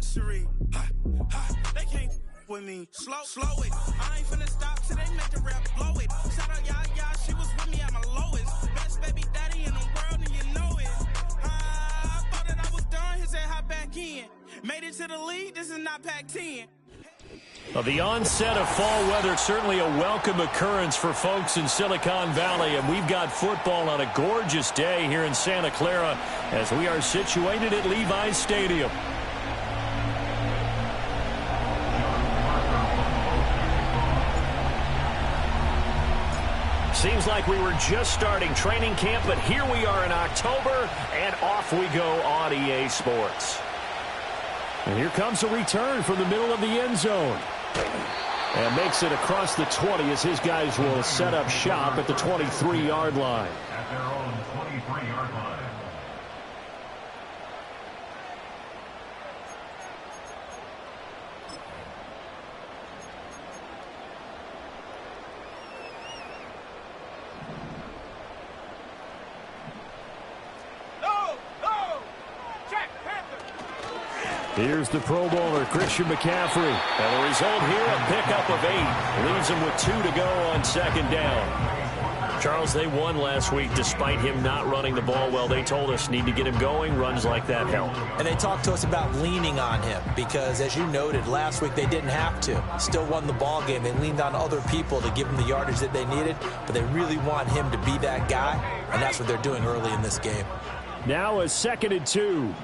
luxury. They can't with me. Slow it. I ain't finna stop till they make the rap blow it. Shout out, y'all, she was with me at my lowest. Best baby daddy in the world, and you know it. I thought that I was done, he said hop back in. Made it to the league, this is not Pac-10. Well, the onset of fall weather, certainly a welcome occurrence for folks in Silicon Valley, and we've got football on a gorgeous day here in Santa Clara as we are situated at Levi's Stadium. Seems like we were just starting training camp, but here we are in October, and off we go on EA Sports. And here comes a return from the middle of the end zone. And makes it across the 20 as his guys will set up shop at the 23-yard line. At their own 23-yard line. Here's the Pro Bowler, Christian McCaffrey. And the result here, a pickup of 8. Leaves him with 2 to go on second down. Charles, they won last week despite him not running the ball well. They told us need to get him going. Runs like that help. And they talked to us about leaning on him because, as you noted, last week they didn't have to. Still won the ball game. They leaned on other people to give them the yardage that they needed, but they really want him to be that guy, and that's what they're doing early in this game. Now a 2nd and 2.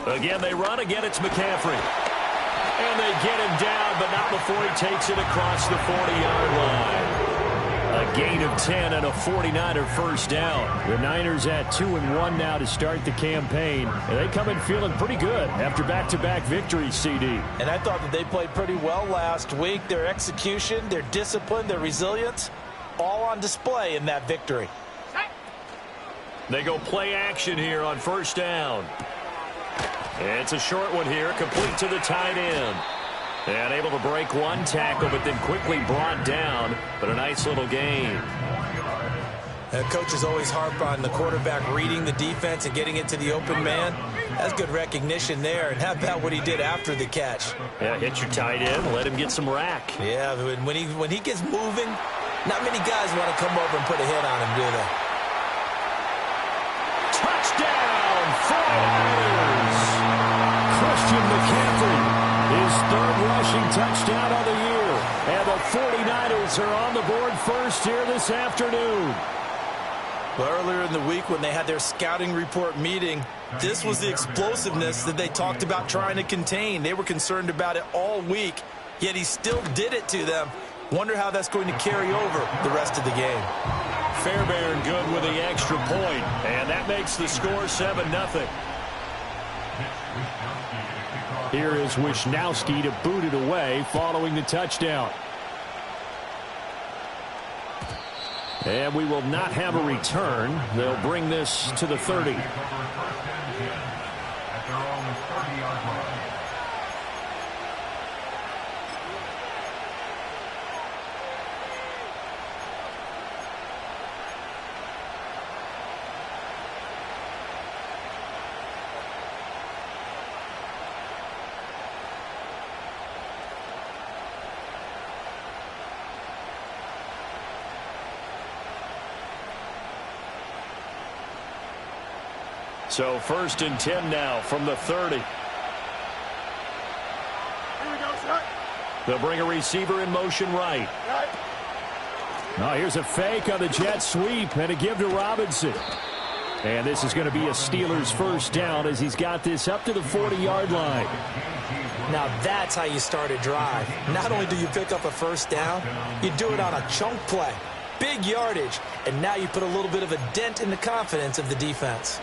Again, they run. Again, it's McCaffrey. And they get him down, but not before he takes it across the 40-yard line. A gain of 10 and a 49er first down. The Niners at 2-1 now to start the campaign. And they come in feeling pretty good after back-to-back victories, CD. And I thought that they played pretty well last week. Their execution, their discipline, their resilience, all on display in that victory. They go play action here on first down. It's a short one here, complete to the tight end. And able to break one tackle, but then quickly brought down. But a nice little gain. Coaches always harp on the quarterback reading the defense and getting it to the open man. That's good recognition there. And how about what he did after the catch? Yeah, hit your tight end, let him get some rack. Yeah, when he gets moving, not many guys want to come over and put a hit on him, do they? Touchdown, 49ers! Christian McCaffrey, his 3rd rushing touchdown of the year. And the 49ers are on the board first here this afternoon. Well, earlier in the week when they had their scouting report meeting, this was the explosiveness that they talked about trying to contain. They were concerned about it all week, yet he still did it to them. Wonder how that's going to carry over the rest of the game. Fairbairn good with the extra point, and that makes the score 7-0. Here is Wisnowski to boot it away following the touchdown. And we will not have a return. They'll bring this to the 30. At their own 30-yard line. So 1st and 10 now from the 30. Here we go, sir. They'll bring a receiver in motion right. Now here's a fake on the jet sweep and a give to Robinson. And this is going to be a Steelers first down as he's got this up to the 40-yard line. Now that's how you start a drive. Not only do you pick up a first down, you do it on a chunk play. Big yardage. And now you put a little bit of a dent in the confidence of the defense.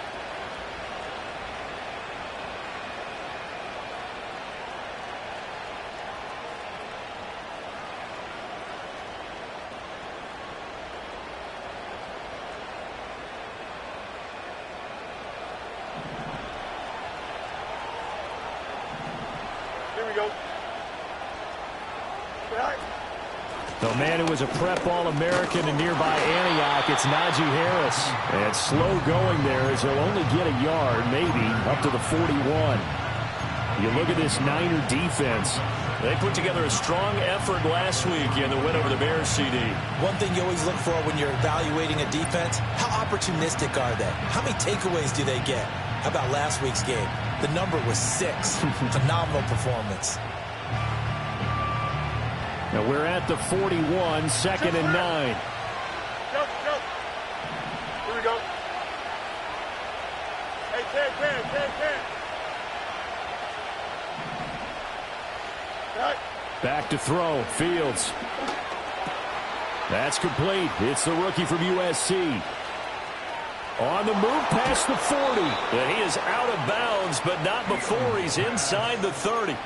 Here we go. Right. The man who was a prep All-American in nearby Antioch, it's Najee Harris. And slow going there as he'll only get a yard, maybe, up to the 41. You look at this Niner defense. They put together a strong effort last week in the win over the Bears, CD. One thing you always look for when you're evaluating a defense, how opportunistic are they? How many takeaways do they get? How about last week's game? The number was 6. Phenomenal performance. Now we're at the 41, second and 9. Go. Here we go. Hey, 10. Right. Back to throw, Fields. That's complete. It's the rookie from USC. On the move past the 40. And he is out of bounds, but not before he's inside the 30.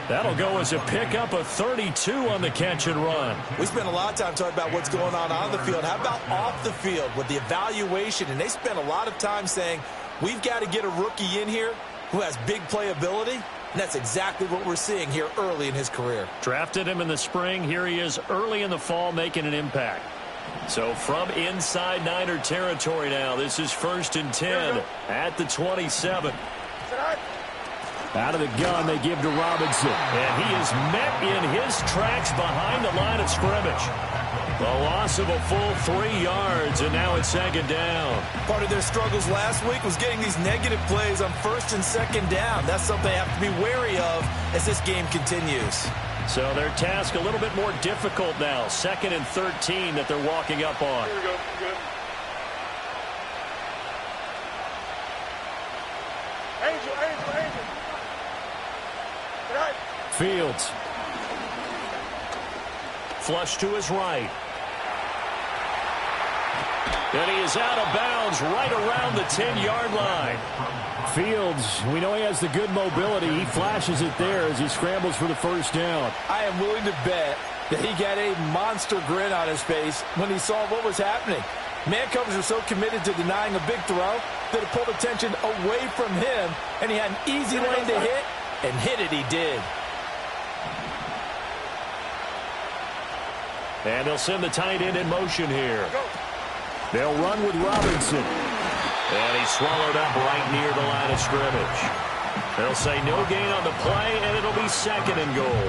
That'll go as a pickup of 32 on the catch and run. We spent a lot of time talking about what's going on the field. How about off the field with the evaluation? And they spent a lot of time saying, we've got to get a rookie in here who has big playability. And that's exactly what we're seeing here early in his career. Drafted him in the spring. Here he is early in the fall making an impact. So from inside Niner territory now, this is 1st and 10 at the 27. Out of the gun, they give to Robinson. And he is met in his tracks behind the line of scrimmage. The loss of a full 3 yards, and now it's 2nd down. Part of their struggles last week was getting these negative plays on 1st and 2nd down. That's something they have to be wary of as this game continues. So their task a little bit more difficult now. 2nd and 13 that they're walking up on. Here we go. Good. Angel. Right. Fields. Flush to his right. And he is out of bounds right around the 10-yard line. Fields, we know he has the good mobility. He flashes it there as he scrambles for the 1st down. I am willing to bet that he got a monster grin on his face when he saw what was happening. Man covers are so committed to denying a big throw that it pulled attention away from him, and he had an easy lane to hit, and hit it he did. And they'll send the tight end in motion here. They'll run with Robinson. And he's swallowed up right near the line of scrimmage. They'll say no gain on the play, and it'll be 2nd and goal.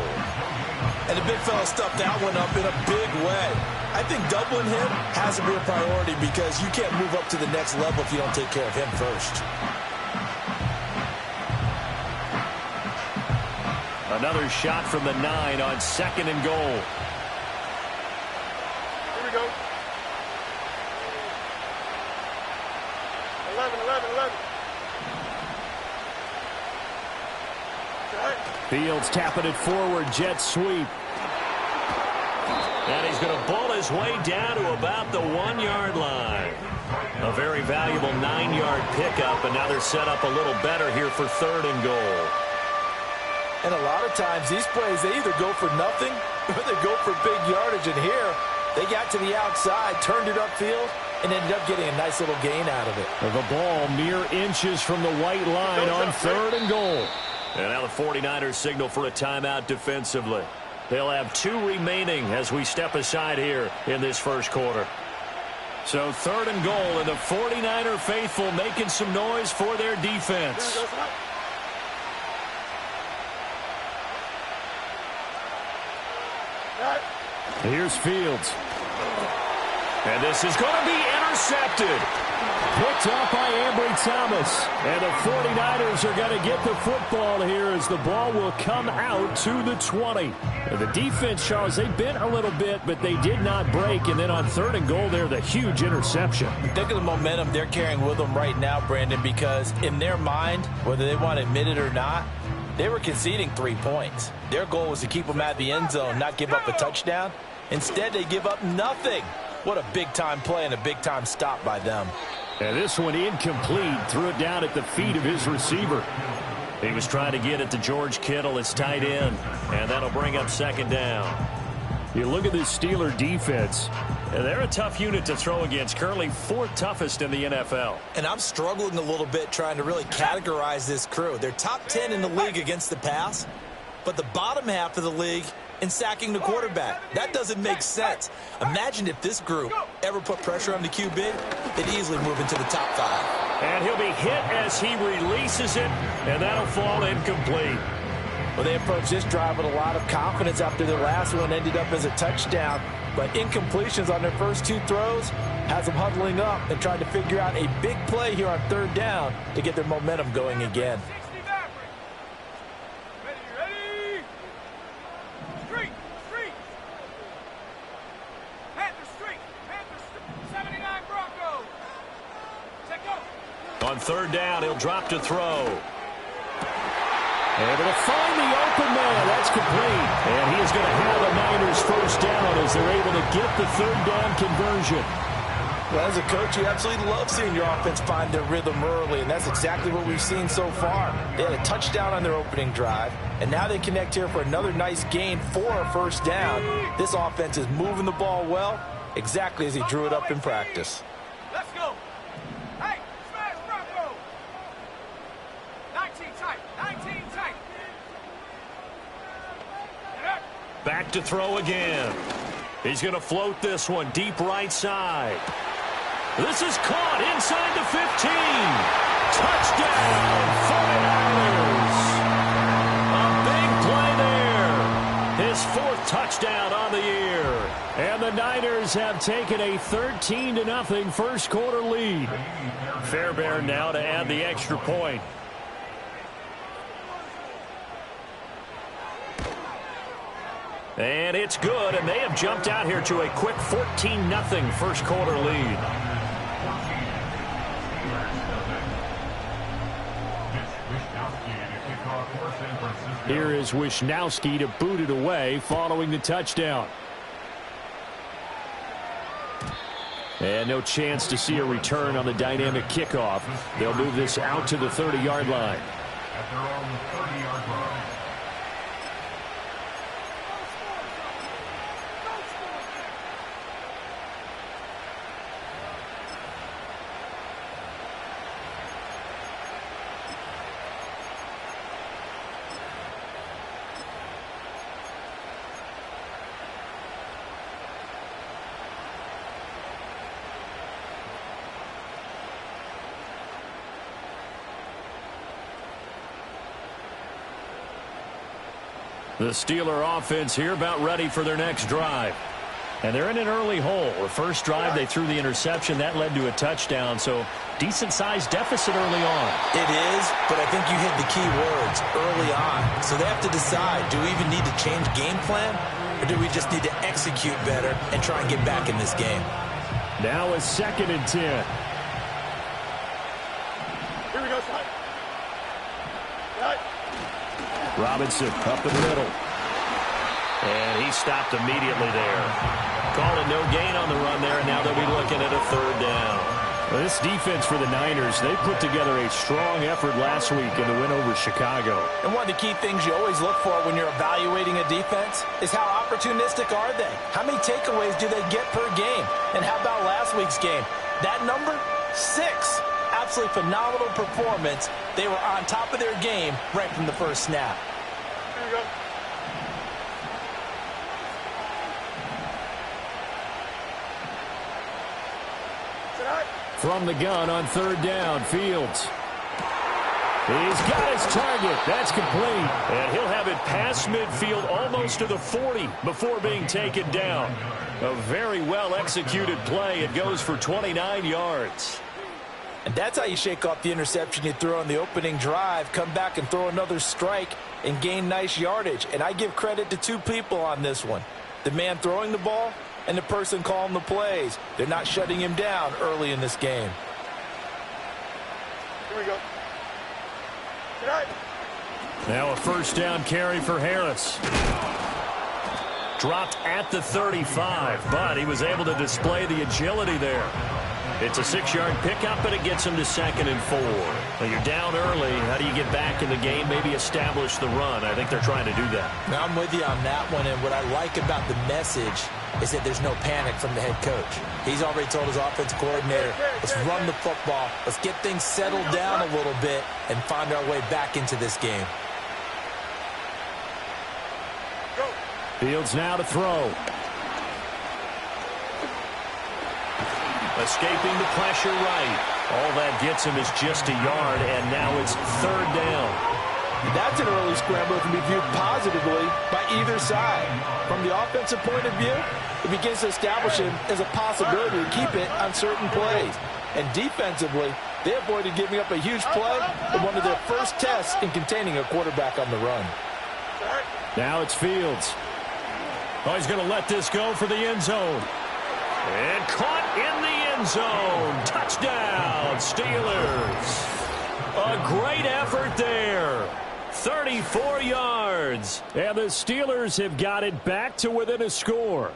And the big fella stuffed that one up in a big way. I think doubling him has to be a priority because you can't move up to the next level if you don't take care of him first. Another shot from the 9 on 2nd and goal. Here we go. 11. Fields tapping it forward, jet sweep. And he's going to bull his way down to about the 1-yard line. A very valuable 9-yard pickup, and now they're set up a little better here for 3rd and goal. And a lot of times these plays, they either go for nothing or they go for big yardage. And here, they got to the outside, turned it upfield, and ended up getting a nice little gain out of it. The ball mere inches from the white line on 3rd and goal. And now the 49ers signal for a timeout defensively. They'll have 2 remaining as we step aside here in this 1st quarter. So 3rd and goal, and the 49er faithful making some noise for their defense. Here's Fields. And this is going to be intercepted. Picked up by Ambry Thomas. And the 49ers are going to get the football here as the ball will come out to the 20. The defense, Charles, they bent a little bit, but they did not break. And then on 3rd and goal there, the huge interception. Think of the momentum they're carrying with them right now, Brandon, because in their mind, whether they want to admit it or not, they were conceding 3 points. Their goal was to keep them out of the end zone, not give up a touchdown. Instead, they give up nothing. What a big-time play and a big-time stop by them. And this one incomplete. Threw it down at the feet of his receiver. He was trying to get it to George Kittle, his tight end. And that'll bring up 2nd down. You look at this Steeler defense. They're a tough unit to throw against. Currently 4th toughest in the NFL. And I'm struggling a little bit trying to really categorize this crew. They're top 10 in the league against the pass. But the bottom half of the league and sacking the quarterback. That doesn't make sense. Imagine if this group ever put pressure on the QB, they'd easily move into the top 5. And he'll be hit as he releases it, and that'll fall incomplete. Well, they approached this drive with a lot of confidence after their last one ended up as a touchdown. But incompletions on their first 2 throws has them huddling up and trying to figure out a big play here on 3rd down to get their momentum going again. On 3rd down, he'll drop to throw. Able to find the open man. That's complete. And he is going to have the Niners first down as they're able to get the 3rd down conversion. Well, as a coach, you absolutely love seeing your offense find their rhythm early, and that's exactly what we've seen so far. They had a touchdown on their opening drive, and now they connect here for another nice gain for a 1st down. This offense is moving the ball well, exactly as he drew it up in practice. Let's go. Hey, smash Bronco. 19 tight. 19 tight. Back to throw again. He's going to float this one deep right side. This is caught inside the 15. Touchdown, 49ers. A big play there. His 4th touchdown on the year. And the Niners have taken a 13-0 first quarter lead. Fairbairn now to add the extra point. And it's good, and they have jumped out here to a quick 14-0 first quarter lead. Here is Wisnowski to boot it away following the touchdown. And no chance to see a return on the dynamic kickoff. They'll move this out to the 30-yard line. At their own 30-yard line. The Steeler offense here about ready for their next drive. And they're in an early hole. The first drive, they threw the interception. That led to a touchdown, so decent-sized deficit early on. It is, but I think you hit the key words, early on. So they have to decide, do we even need to change game plan, or do we just need to execute better and try and get back in this game? Now a 2nd and 10. Here we go, son. Right. Robinson up the middle. And he stopped immediately there. Calling no gain on the run there, and now they'll be looking at a 3rd down. Well, this defense for the Niners, they put together a strong effort last week in the win over Chicago. And one of the key things you always look for when you're evaluating a defense is how opportunistic are they? How many takeaways do they get per game? And how about last week's game? That number? 6. Absolutely phenomenal performance. They were on top of their game right from the first snap. Here we go. From the gun on 3rd down, Fields. He's got his target. That's complete. And he'll have it past midfield almost to the 40 before being taken down. A very well-executed play. It goes for 29 yards. And that's how you shake off the interception you threw on the opening drive, come back and throw another strike and gain nice yardage. And I give credit to 2 people on this one. The man throwing the ball and the person calling the plays. They're not shutting him down early in this game. Here we go. Tonight. Now a 1st down carry for Harris. Dropped at the 35, but he was able to display the agility there. It's a 6-yard pickup, but it gets him to 2nd and 4. Well, you're down early. How do you get back in the game, maybe establish the run? I think they're trying to do that. Now, I'm with you on that one, and what I like about the message is that there's no panic from the head coach. He's already told his offense coordinator, let's run the football, let's get things settled down a little bit and find our way back into this game. Go. Fields now to throw. Escaping the pressure right. All that gets him is just a yard, and now it's third down. That's an early scramble that can be viewed positively by either side. From the offensive point of view, it begins to establish him as a possibility to keep it on certain plays. And defensively, they avoided giving up a huge play in one of their first tests in containing a quarterback on the run. Now it's Fields. Oh, he's going to let this go for the end zone. And caught in the end zone. Touchdown, Steelers. A great effort there. 34 yards. And the Steelers have got it back to within a score.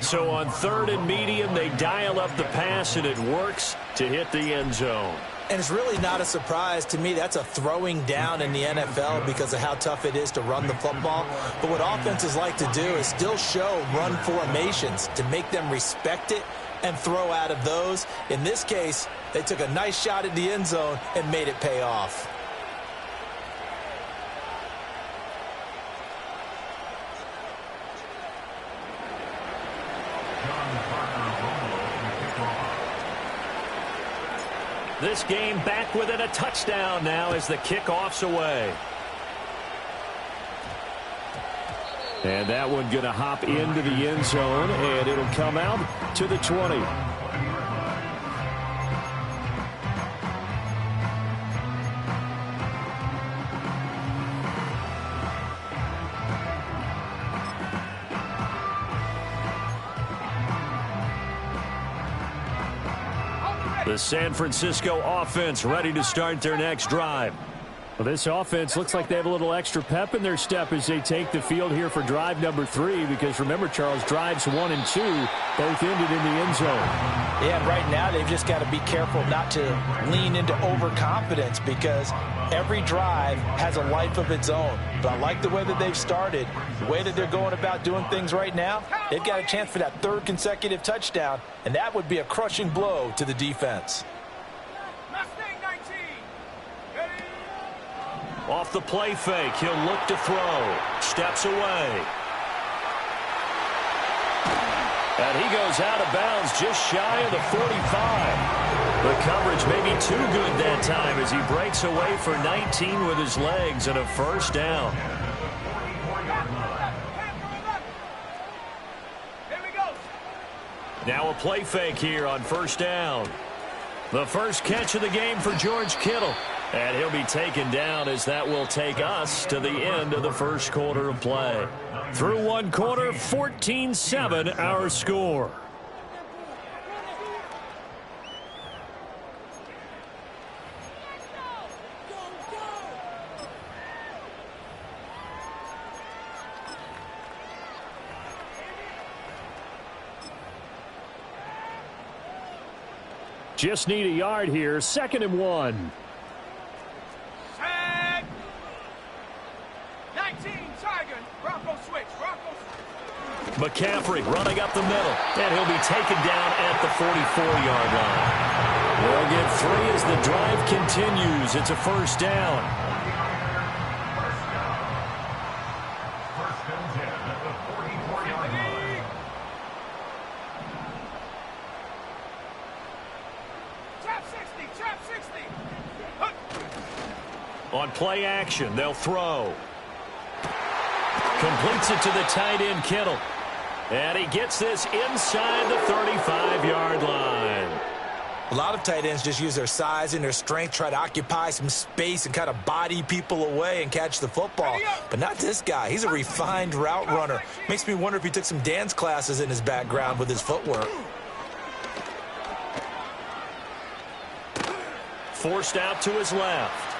So on third and medium, they dial up the pass, and it works to hit the end zone. And it's really not a surprise to me. That's a throwing down in the NFL because of how tough it is to run the football. But what offenses like to do is still show run formations to make them respect it and throw out of those. In this case, they took a nice shot at the end zone and made it pay off. This game back within a touchdown now as the kickoff's away. And that one going to hop into the end zone, and it'll come out to the 20. The San Francisco offense ready to start their next drive. Well, this offense looks like they have a little extra pep in their step as they take the field here for drive number 3, because remember, Charles, drives 1 and 2 both ended in the end zone. Yeah, and right now they've just got to be careful not to lean into overconfidence because every drive has a life of its own. But I like the way that they've started, the way that they're going about doing things right now. They've got a chance for that third consecutive touchdown, and that would be a crushing blow to the defense. Off the play fake, he'll look to throw. Steps away. And he goes out of bounds just shy of the 45. The coverage may be too good that time as he breaks away for 19 with his legs and a first down. Now a play fake here on first down. The first catch of the game for George Kittle. And he'll be taken down as that will take us to the end of the first quarter of play. Through one quarter, 14-7 our score. Just need a yard here, 2nd and 1. McCaffrey running up the middle, and he'll be taken down at the 44-yard line. They'll get 3 as the drive continues. It's a first down. First and 10 at the 44-yard line. Trap 60. On play action, they'll throw. Completes it to the tight end, Kittle. And he gets this inside the 35-yard line. A lot of tight ends just use their size and their strength, try to occupy some space and kind of body people away and catch the football. But not this guy. He's a refined route runner. Makes me wonder if he took some dance classes in his background with his footwork. Forced out to his left.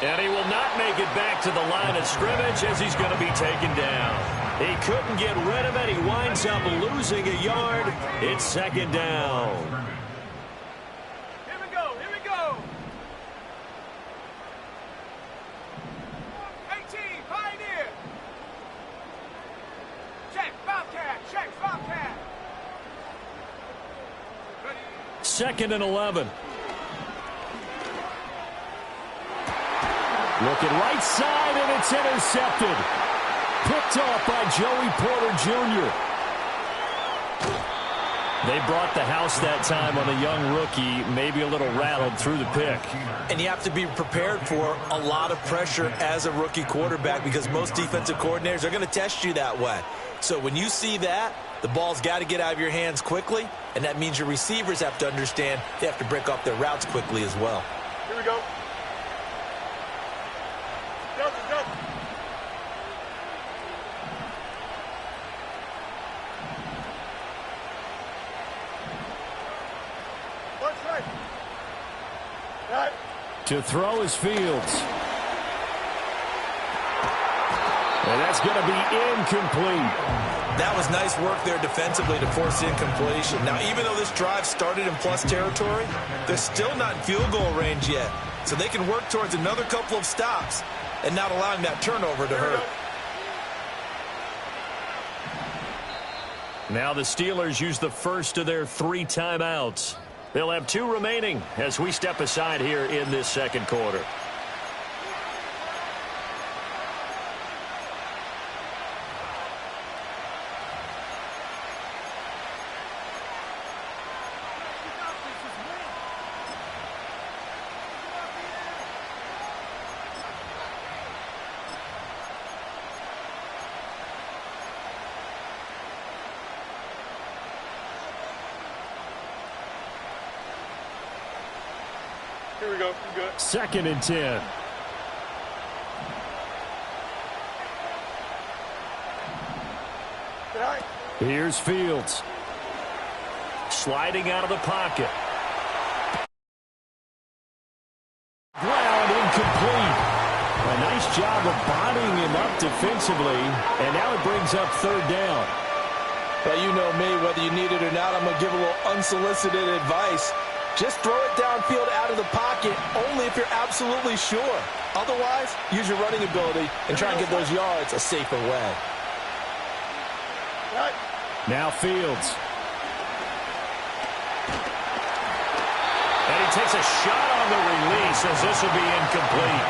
And he will not make it back to the line of scrimmage as he's going to be taken down. He couldn't get rid of it. He winds up losing a yard. It's 2nd down. Here we go. 18, Pioneer. Check, Bobcat. 2nd and 11. Looking right side, and it's intercepted. Picked off by Joey Porter Jr. They brought the house that time on a young rookie, maybe a little rattled through the pick. And you have to be prepared for a lot of pressure as a rookie quarterback because most defensive coordinators are going to test you that way. So when you see that, the ball's got to get out of your hands quickly, and that means your receivers have to understand they have to break off their routes quickly as well. Here we go. Go. Right. To throw is Fields. And that's going to be incomplete. That was nice work there defensively to force the incompletion. Now, even though this drive started in plus territory, they're still not in field goal range yet. So they can work towards another couple of stops and not allowing that turnover to hurt. Now the Steelers use the first of their 3 timeouts. They'll have 2 remaining as we step aside here in this second quarter. Here we go. You good? 2nd and 10. Right. Here's Fields. Sliding out of the pocket. Ground incomplete. A nice job of bodying him up defensively. And now it brings up 3rd down. But you know me, whether you need it or not, I'm going to give a little unsolicited advice. Just throw it downfield out of the pocket only if you're absolutely sure. Otherwise, use your running ability and try and get those yards a safer way. Right. Now Fields. And he takes a shot on the release as this will be incomplete.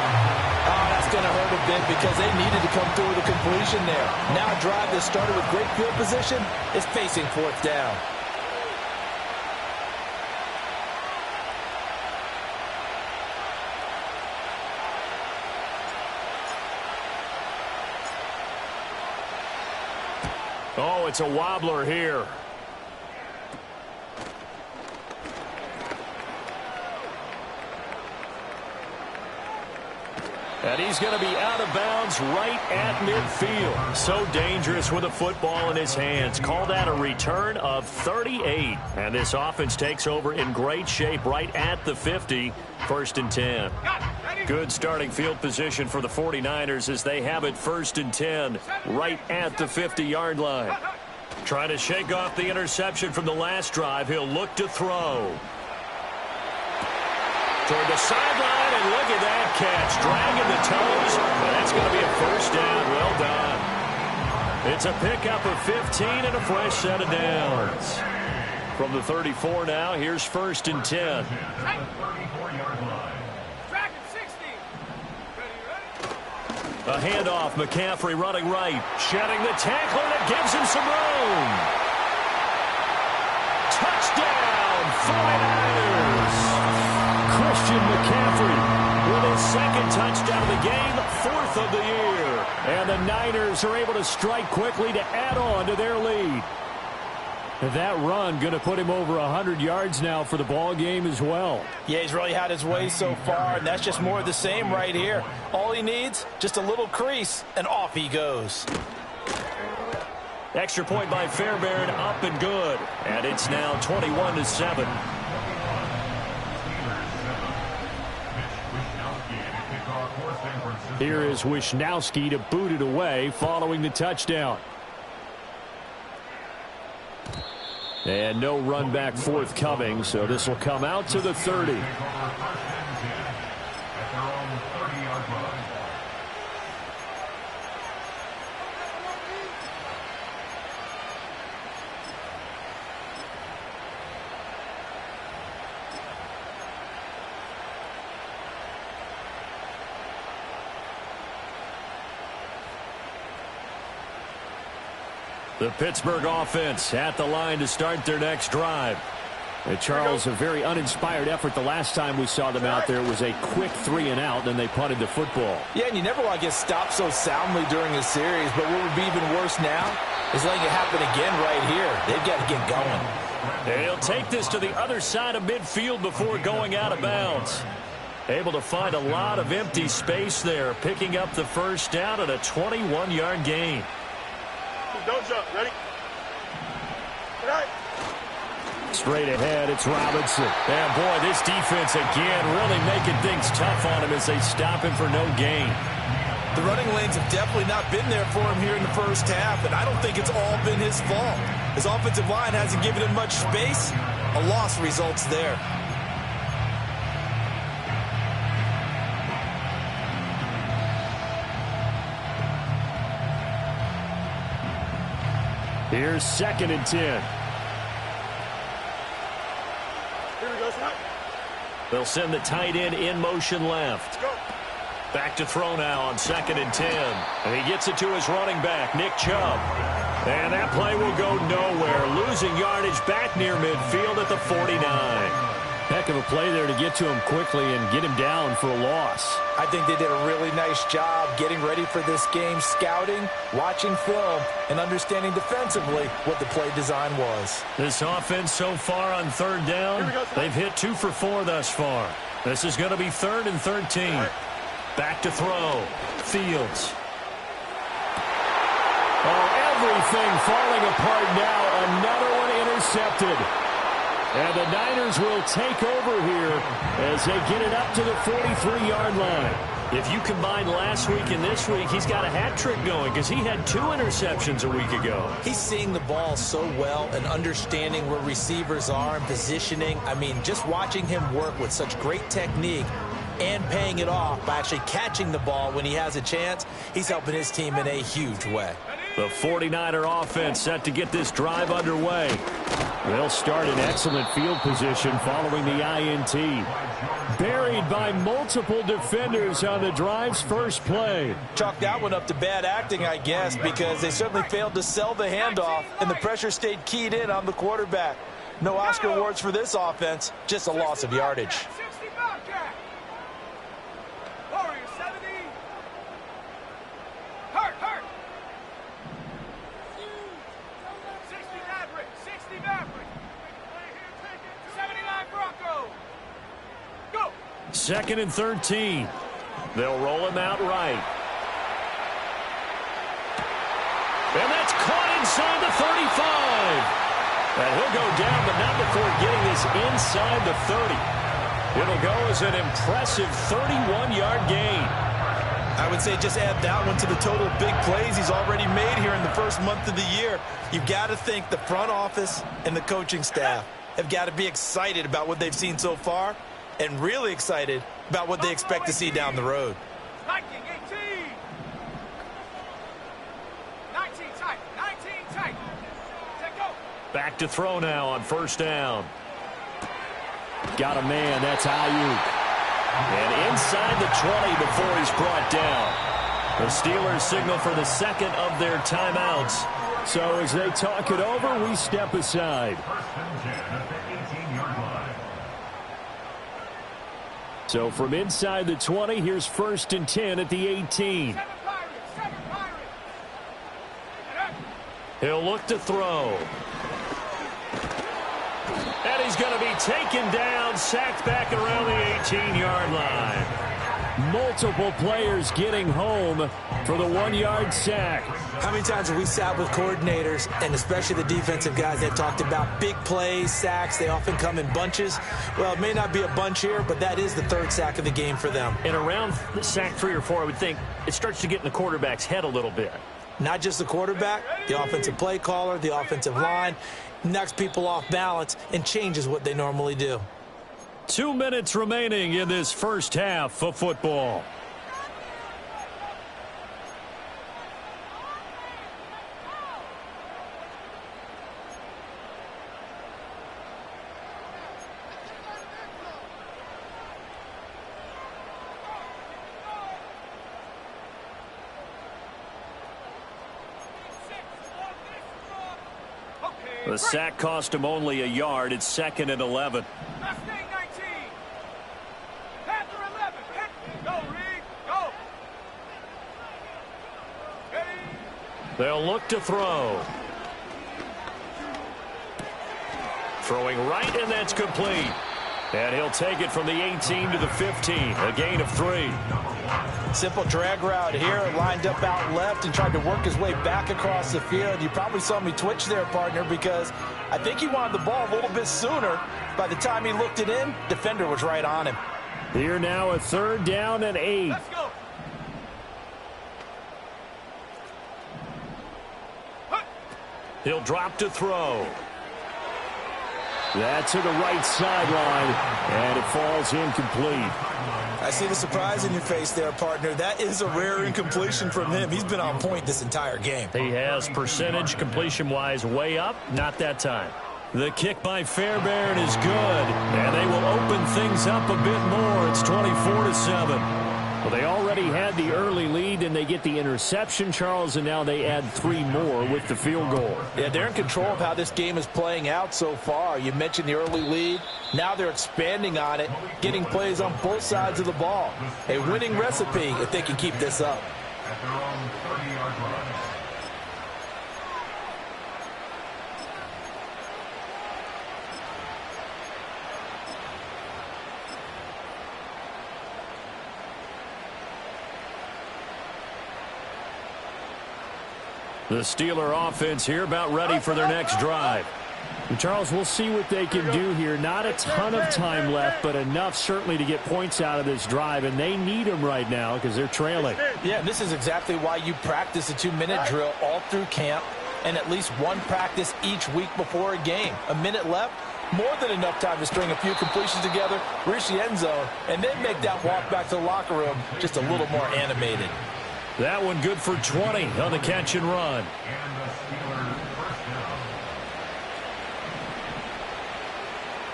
Oh, that's going to hurt a bit because they needed to come through with a completion there. Now a drive that started with great field position is facing 4th down. Oh, it's a wobbler here. And he's going to be out of bounds right at midfield. So dangerous with a football in his hands. Call that a return of 38. And this offense takes over in great shape right at the 50. 1st and 10. Good starting field position for the 49ers as they have it 1st and 10 right at the 50-yard line. Trying to shake off the interception from the last drive. He'll look to throw. Toward the sideline, and look at that catch. Dragging the toes, and that's going to be a 1st down. Well done. It's a pickup of 15 and a fresh set of downs. From the 34 now, here's 1st and 10. A handoff, McCaffrey running right. Shedding the tackle, and it gives him some room. Touchdown, 49ers. Christian McCaffrey with his 2nd touchdown of the game, 4th of the year. And the Niners are able to strike quickly to add on to their lead. That run going to put him over 100 yards now for the ball game as well. Yeah, he's really had his way so far, and that's just more of the same right here. All he needs, just a little crease, and off he goes. Extra point by Fairbairn, up and good. And it's now 21-7. Here is Wisnowski to boot it away following the touchdown. And no run back forthcoming, so this will come out to the 30. The Pittsburgh offense at the line to start their next drive. And Charles, a very uninspired effort the last time we saw them out there. It was a quick 3-and-out, and they punted the football. Yeah, and you never want to get stopped so soundly during a series, but what would be even worse now is letting it happen again right here. They've got to get going. And he'll take this to the other side of midfield before going out of bounds. Able to find a lot of empty space there, picking up the first down at a 21-yard gain. Don't jump. Ready? All right. Straight ahead, it's Robinson. And boy, this defense again really making things tough on him as they stop him for no gain. The running lanes have definitely not been there for him here in the first half, and I don't think it's all been his fault. His offensive line hasn't given him much space. A loss results there. Here's 2nd and 10. They'll send the tight end in motion left. Back to throw now on 2nd and 10. And he gets it to his running back, Nick Chubb. And that play will go nowhere. Losing yardage back near midfield at the 49. Heck of a play there to get to him quickly and get him down for a loss. I think they did a really nice job getting ready for this game, scouting, watching film, and understanding defensively what the play design was. This offense so far on 3rd down, they've hit 2 for 4 thus far. This is going to be 3rd and 13. Back to throw. Fields. Oh, everything falling apart now. Another one intercepted. And the Niners will take over here as they get it up to the 43-yard line. If you combine last week and this week, he's got a hat trick going because he had 2 interceptions a week ago. He's seeing the ball so well and understanding where receivers are and positioning. I mean, just watching him work with such great technique and paying it off by actually catching the ball when he has a chance, he's helping his team in a huge way. The 49er offense set to get this drive underway. They'll start in excellent field position following the INT. Buried by multiple defenders on the drive's first play. Chalk that one up to bad acting, I guess, because they certainly failed to sell the handoff, and the pressure stayed keyed in on the quarterback. No Oscar awards for this offense, just a loss of yardage. Second and 13. They'll roll him out right. And that's caught inside the 35. And he'll go down, but not before getting this inside the 30. It'll go as an impressive 31-yard gain. I would say just add that one to the total big plays he's already made here in the first month of the year. You've got to think the front office and the coaching staff have got to be excited about what they've seen so far and really excited about what they expect to see down the road. 19 tight. 19 tight. Take go. Back to throw now on 1st down. Got a man. That's Ayuk. And inside the 20 before he's brought down. The Steelers signal for the second of their timeouts. So as they talk it over, we step aside. So from inside the 20, here's 1st and 10 at the 18. He'll look to throw. And he's going to be taken down, sacked back around the 18-yard line. Multiple players getting home for the 1-yard sack. How many times have we sat with coordinators, and especially the defensive guys, that talked about big plays, sacks? They often come in bunches. Well, it may not be a bunch here, but that is the 3rd sack of the game for them. And around sack 3 or 4, I would think it starts to get in the quarterback's head a little bit. Not just the quarterback, the offensive play caller, the offensive line, knocks people off balance and changes what they normally do. 2 minutes remaining in this first half of football. The sack cost him only a yard. It's 2nd and 11. Mustang 19. Panther 11. Go, Reed. Go. Ready. They'll look to throw. Throwing right, and that's complete. And he'll take it from the 18 to the 15. A gain of 3. Simple drag route here, lined up out left and tried to work his way back across the field. You probably saw me twitch there, partner, because I think he wanted the ball a little bit sooner. By the time he looked it in, defender was right on him. Here now a 3rd down and 8. Let's go. He'll drop to throw. That's to the right sideline, and it falls incomplete. I see the surprise in your face there, partner. That is a rare incompletion from him. He's been on point this entire game. He has percentage completion-wise way up, not that time. The kick by Fairbairn is good, and they will open things up a bit more. It's 24-7. Well, they already had the early lead, and they get the interception, Charles, and now they add 3 more with the field goal. Yeah, they're in control of how this game is playing out so far. You mentioned the early lead. Now they're expanding on it, getting plays on both sides of the ball. A winning recipe if they can keep this up. At their own 30-yard line. The Steeler offense here about ready for their next drive. And Charles, we'll see what they can do here. Not a ton of time left, but enough certainly to get points out of this drive, and they need them right now because they're trailing. Yeah, this is exactly why you practice a 2-minute drill all through camp and at least one practice each week before a game. A minute left, more than enough time to string a few completions together, reach the end zone, and then make that walk back to the locker room just a little more animated. That one good for 20 on the catch and run. And the Steelers first down.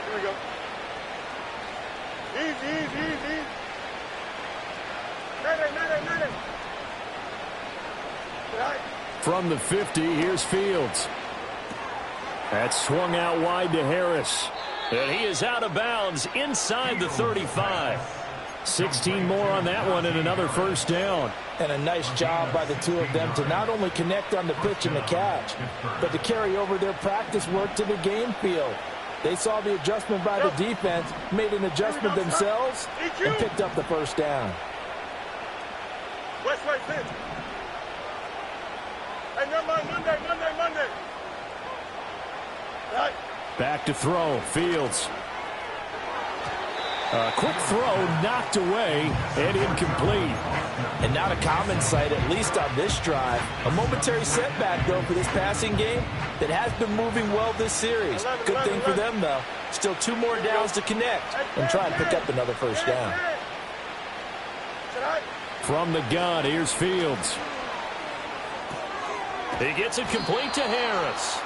Here we go. Easy. Madden. Right. From the 50, here's Fields. That's swung out wide to Harris. And he is out of bounds inside the 35. 16 more on that one and another first down. And a nice job by the two of them to not only connect on the pitch and the catch, but to carry over their practice work to the game field. They saw the adjustment by the defense, made an adjustment themselves, and picked up the first down. West right fit. Hey, never mind. Monday. Right. Back to throw. Fields. A quick throw knocked away and incomplete. And not a common sight, at least on this drive. A momentary setback, though, for this passing game that has been moving well this series. Good thing for them, though. Still 2 more downs to connect and try and pick up another first down. From the gun, here's Fields. He gets it complete to Harris.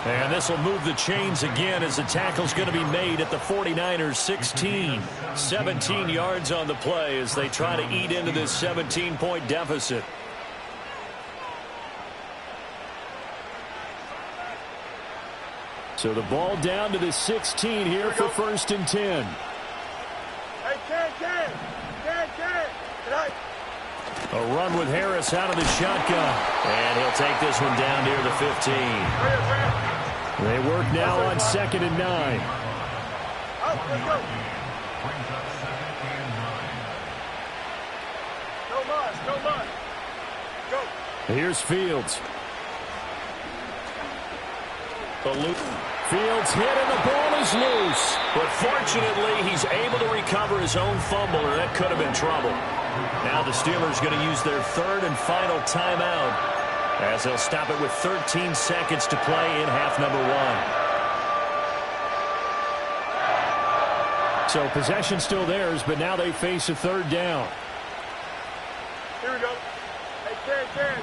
And this will move the chains again as the tackle's going to be made at the 49ers 16. 17 yards on the play as they try to eat into this 17-point deficit. So the ball down to the 16 here for 1st and 10. Hey, can. Right. A run with Harris out of the shotgun. And he'll take this one down near the 15. They work now on 2nd and 9. Out, let's go. Brings up 2nd and 9. No mud. Go. Here's Fields. Fields hit and the ball is loose. But fortunately, he's able to recover his own fumble, or that could have been trouble. Now the Steelers going to use their 3rd and final timeout as they'll stop it with 13 seconds to play in half number 1. So possession still theirs, but now they face a 3rd down. Here we go. Hey, can.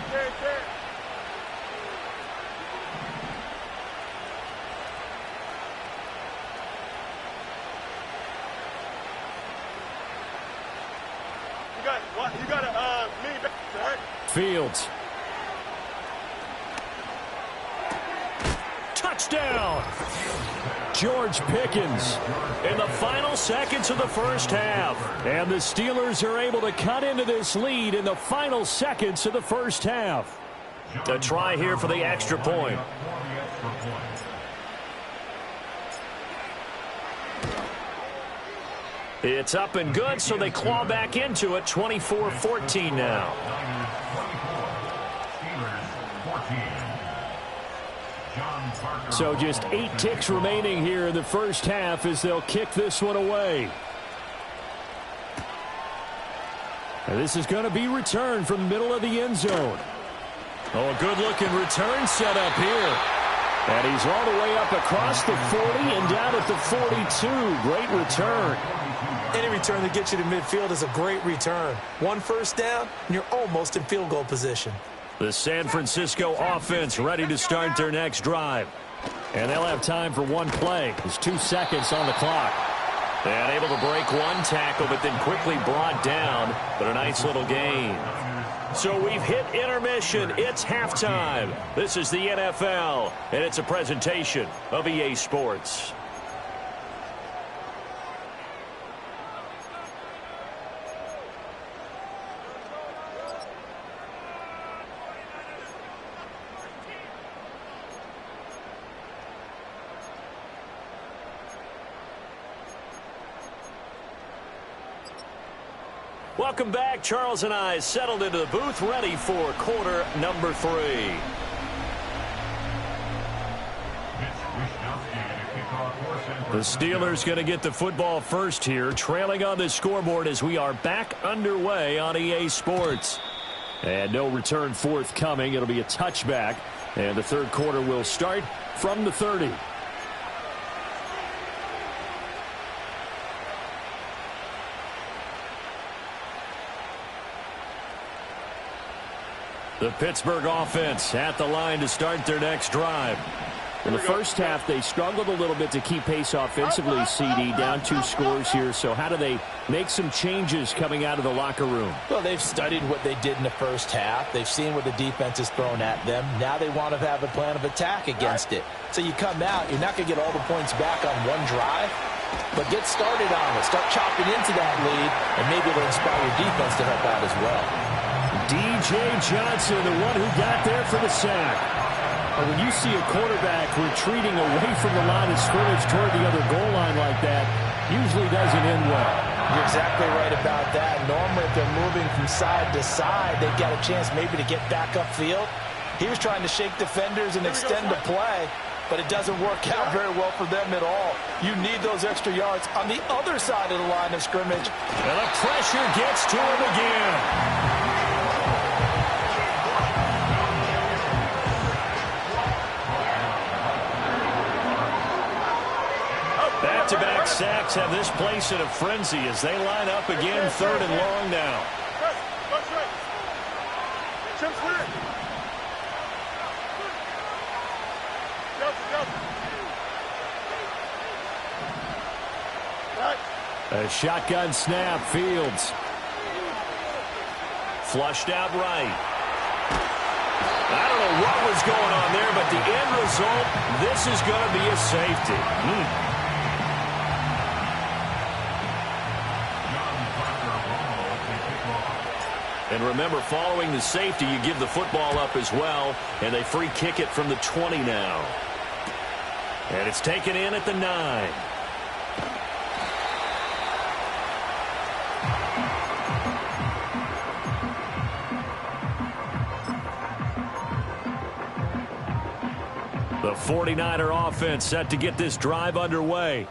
You got a mini back, right? Fields. touchdown. George Pickens in the final seconds of the first half. And the Steelers are able to cut into this lead in the final seconds of the first half. A try here for the extra point. It's up and good, so they claw back into it, 24-14 now. So just 8 ticks remaining here in the first half as they'll kick this one away. And this is going to be returned from the middle of the end zone. Oh, a good-looking return set up here. And he's all the way up across the 40 and down at the 42. Great return. Any return that gets you to midfield is a great return. 1 first down, and you're almost in field goal position. The San Francisco offense ready to start their next drive. And they'll have time for one play. There's 2 seconds on the clock. And able to break one tackle, but then quickly brought down. But a nice little gain. So we've hit intermission. It's halftime. This is the NFL, and it's a presentation of EA Sports. Welcome back. Charles and I settled into the booth, ready for quarter number 3. The Steelers going to get the football first here, trailing on the scoreboard as we are back underway on EA Sports. And no return forthcoming. It'll be a touchback, and the third quarter will start from the 30. The Pittsburgh offense at the line to start their next drive. In the first half, they struggled a little bit to keep pace offensively, CD, down 2 scores here. So how do they make some changes coming out of the locker room? Well, they've studied what they did in the first half. They've seen what the defense has thrown at them. Now they want to have a plan of attack against it. So you come out, you're not going to get all the points back on one drive, but get started on it. Start chopping into that lead, and maybe it'll inspire your defense to help out as well. DJ Johnson, the one who got there for the sack. When you see a quarterback retreating away from the line of scrimmage toward the other goal line like that, usually doesn't end well. You're exactly right about that. Normally, if they're moving from side to side, they've got a chance maybe to get back upfield. He was trying to shake defenders and extend the play, but it doesn't work out very well for them at all. You need those extra yards on the other side of the line of scrimmage. And the pressure gets to him again. Back-to-back sacks have this place in a frenzy as they line up again, 3rd and long now. A shotgun snap, Fields. Flushed out right. I don't know what was going on there, but the end result, this is going to be a safety. And remember, following the safety, you give the football up as well, and they free kick it from the 20 now. And it's taken in at the 9. The 49er offense set to get this drive underway.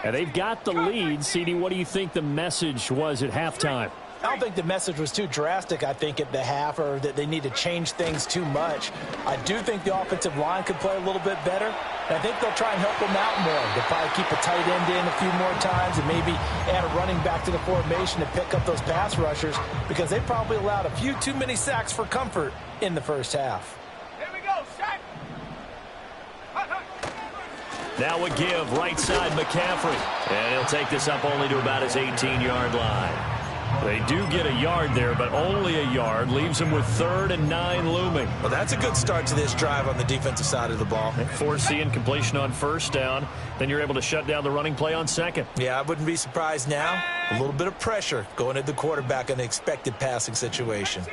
And they've got the lead. CD, what do you think the message was at halftime? I don't think the message was too drastic, I think, at the half, or that they need to change things too much. I do think the offensive line could play a little bit better, and I think they'll try and help them out more. They'll probably keep a tight end in a few more times and maybe add a running back to the formation to pick up those pass rushers, because they probably allowed a few too many sacks for comfort in the first half. Here we go, sack. Now a give, right side McCaffrey. And he'll take this up only to about his 18-yard line. They do get a yard there, but only a yard. Leaves them with 3rd and 9 looming. Well, that's a good start to this drive on the defensive side of the ball. Forcing completion on 1st down. Then you're able to shut down the running play on 2nd. Yeah, I wouldn't be surprised now. A little bit of pressure going at the quarterback in the expected passing situation.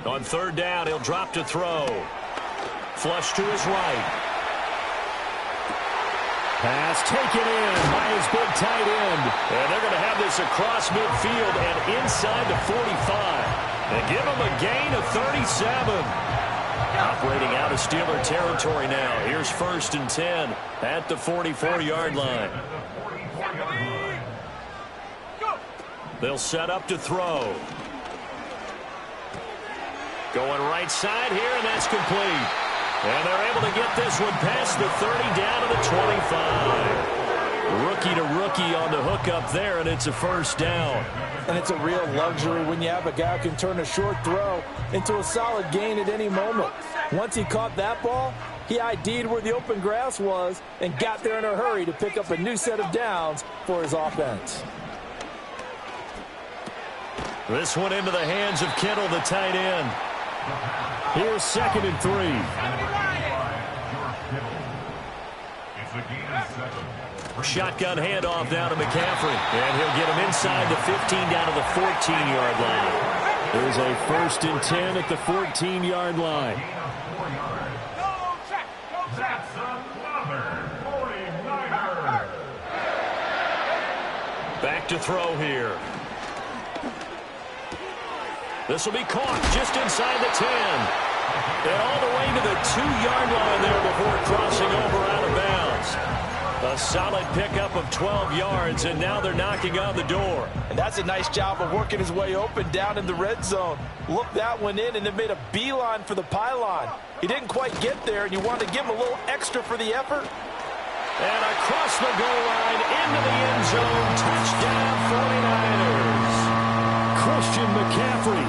On 3rd down, he'll drop to throw. Flush to his right. Pass taken in by his big tight end. And they're going to have this across midfield and inside the 45. And give him a gain of 37. Operating out of Steeler territory now. Here's 1st and 10 at the 44-yard line. They'll set up to throw. Going right side here, and that's complete. And they're able to get this one past the 30 down to the 25. Rookie to rookie on the hook up there, and it's a 1st down. And it's a real luxury when you have a guy who can turn a short throw into a solid gain at any moment. Once he caught that ball, he ID'd where the open grass was and got there in a hurry to pick up a new set of downs for his offense. This one into the hands of Kittle, the tight end. Here's 2nd and 3. Shotgun handoff down to McCaffrey. And he'll get him inside the 15 down to the 14-yard line. There's a 1st and 10 at the 14-yard line. Back to throw here. This will be caught just inside the 10. And all the way to the 2-yard line there before crossing over out of bounds. A solid pickup of 12 yards, and now they're knocking on the door. And that's a nice job of working his way open down in the red zone. Looked that one in and then made a beeline for the pylon. He didn't quite get there, and you want to give him a little extra for the effort. And across the goal line into the end zone. Touchdown 49ers. Christian McCaffrey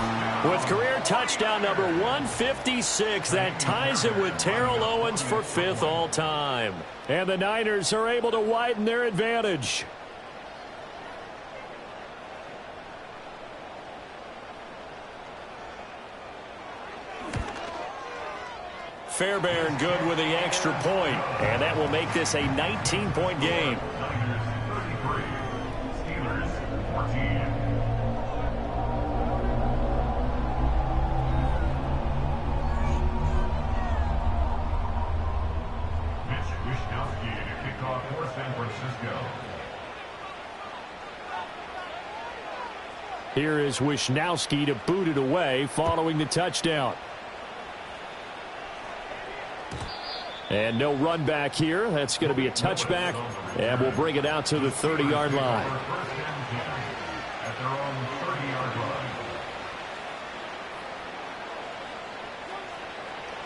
with career touchdown number 156. That ties it with Terrell Owens for 5th all-time. And the Niners are able to widen their advantage. Fairbairn good with the extra point, and that will make this a 19-point game. Here is Wishnowski to boot it away following the touchdown. And no run back here. That's going to be a touchback, and we'll bring it out to the 30-yard line.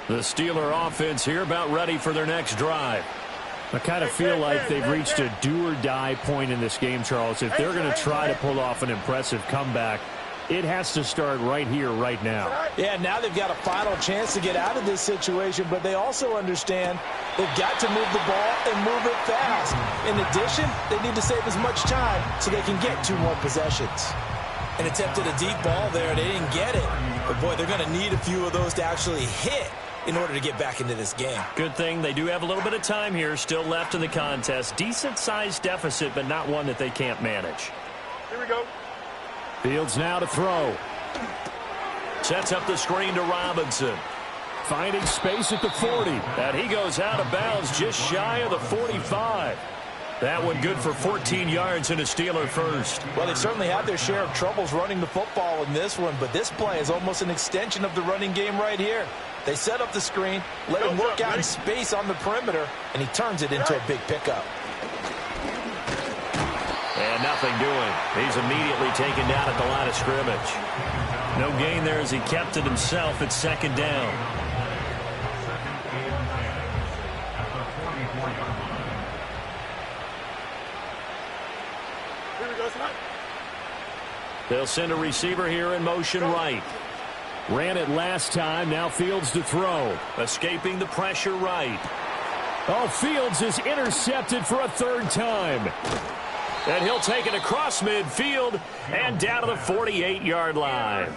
The Steeler offense here about ready for their next drive. I kind of feel like they've reached a do-or-die point in this game, Charles. If they're going to try to pull off an impressive comeback, it has to start right here, right now. Yeah, now they've got a final chance to get out of this situation, but they also understand they've got to move the ball and move it fast. In addition, they need to save as much time so they can get 2 more possessions. And attempted a deep ball there. They didn't get it. But, boy, they're going to need a few of those to actually hit in order to get back into this game. Good thing they do have a little bit of time here still left in the contest. Decent-sized deficit, but not one that they can't manage. Here we go. Fields now to throw. Sets up the screen to Robinson. Finding space at the 40. And he goes out of bounds just shy of the 45. That one good for 14 yards and a Steeler first. Well, they've certainly had their share of troubles running the football in this one, but this play is almost an extension of the running game right here. They set up the screen, let him work out in space on the perimeter, and he turns it into a big pickup. And nothing doing. He's immediately taken down at the line of scrimmage. No gain there as he kept it himself at 2nd down. They'll send a receiver here in motion right. Ran it last time. Now Fields to throw. Escaping the pressure right. Oh, Fields is intercepted for a third time. And he'll take it across midfield and down to the 48-yard line.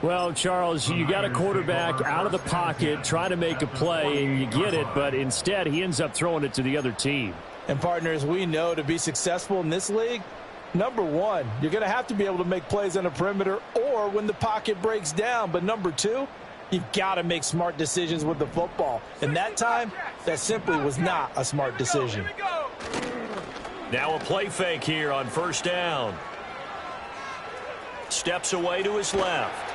Well, Charles, you got a quarterback out of the pocket trying to make a play, and you get it, but instead he ends up throwing it to the other team. And, partners, we know to be successful in this league, number one, you're going to have to be able to make plays on the perimeter or when the pocket breaks down. But number two, you've got to make smart decisions with the football. And that time, that simply was not a smart decision. Now a play fake here on first down. Steps away to his left.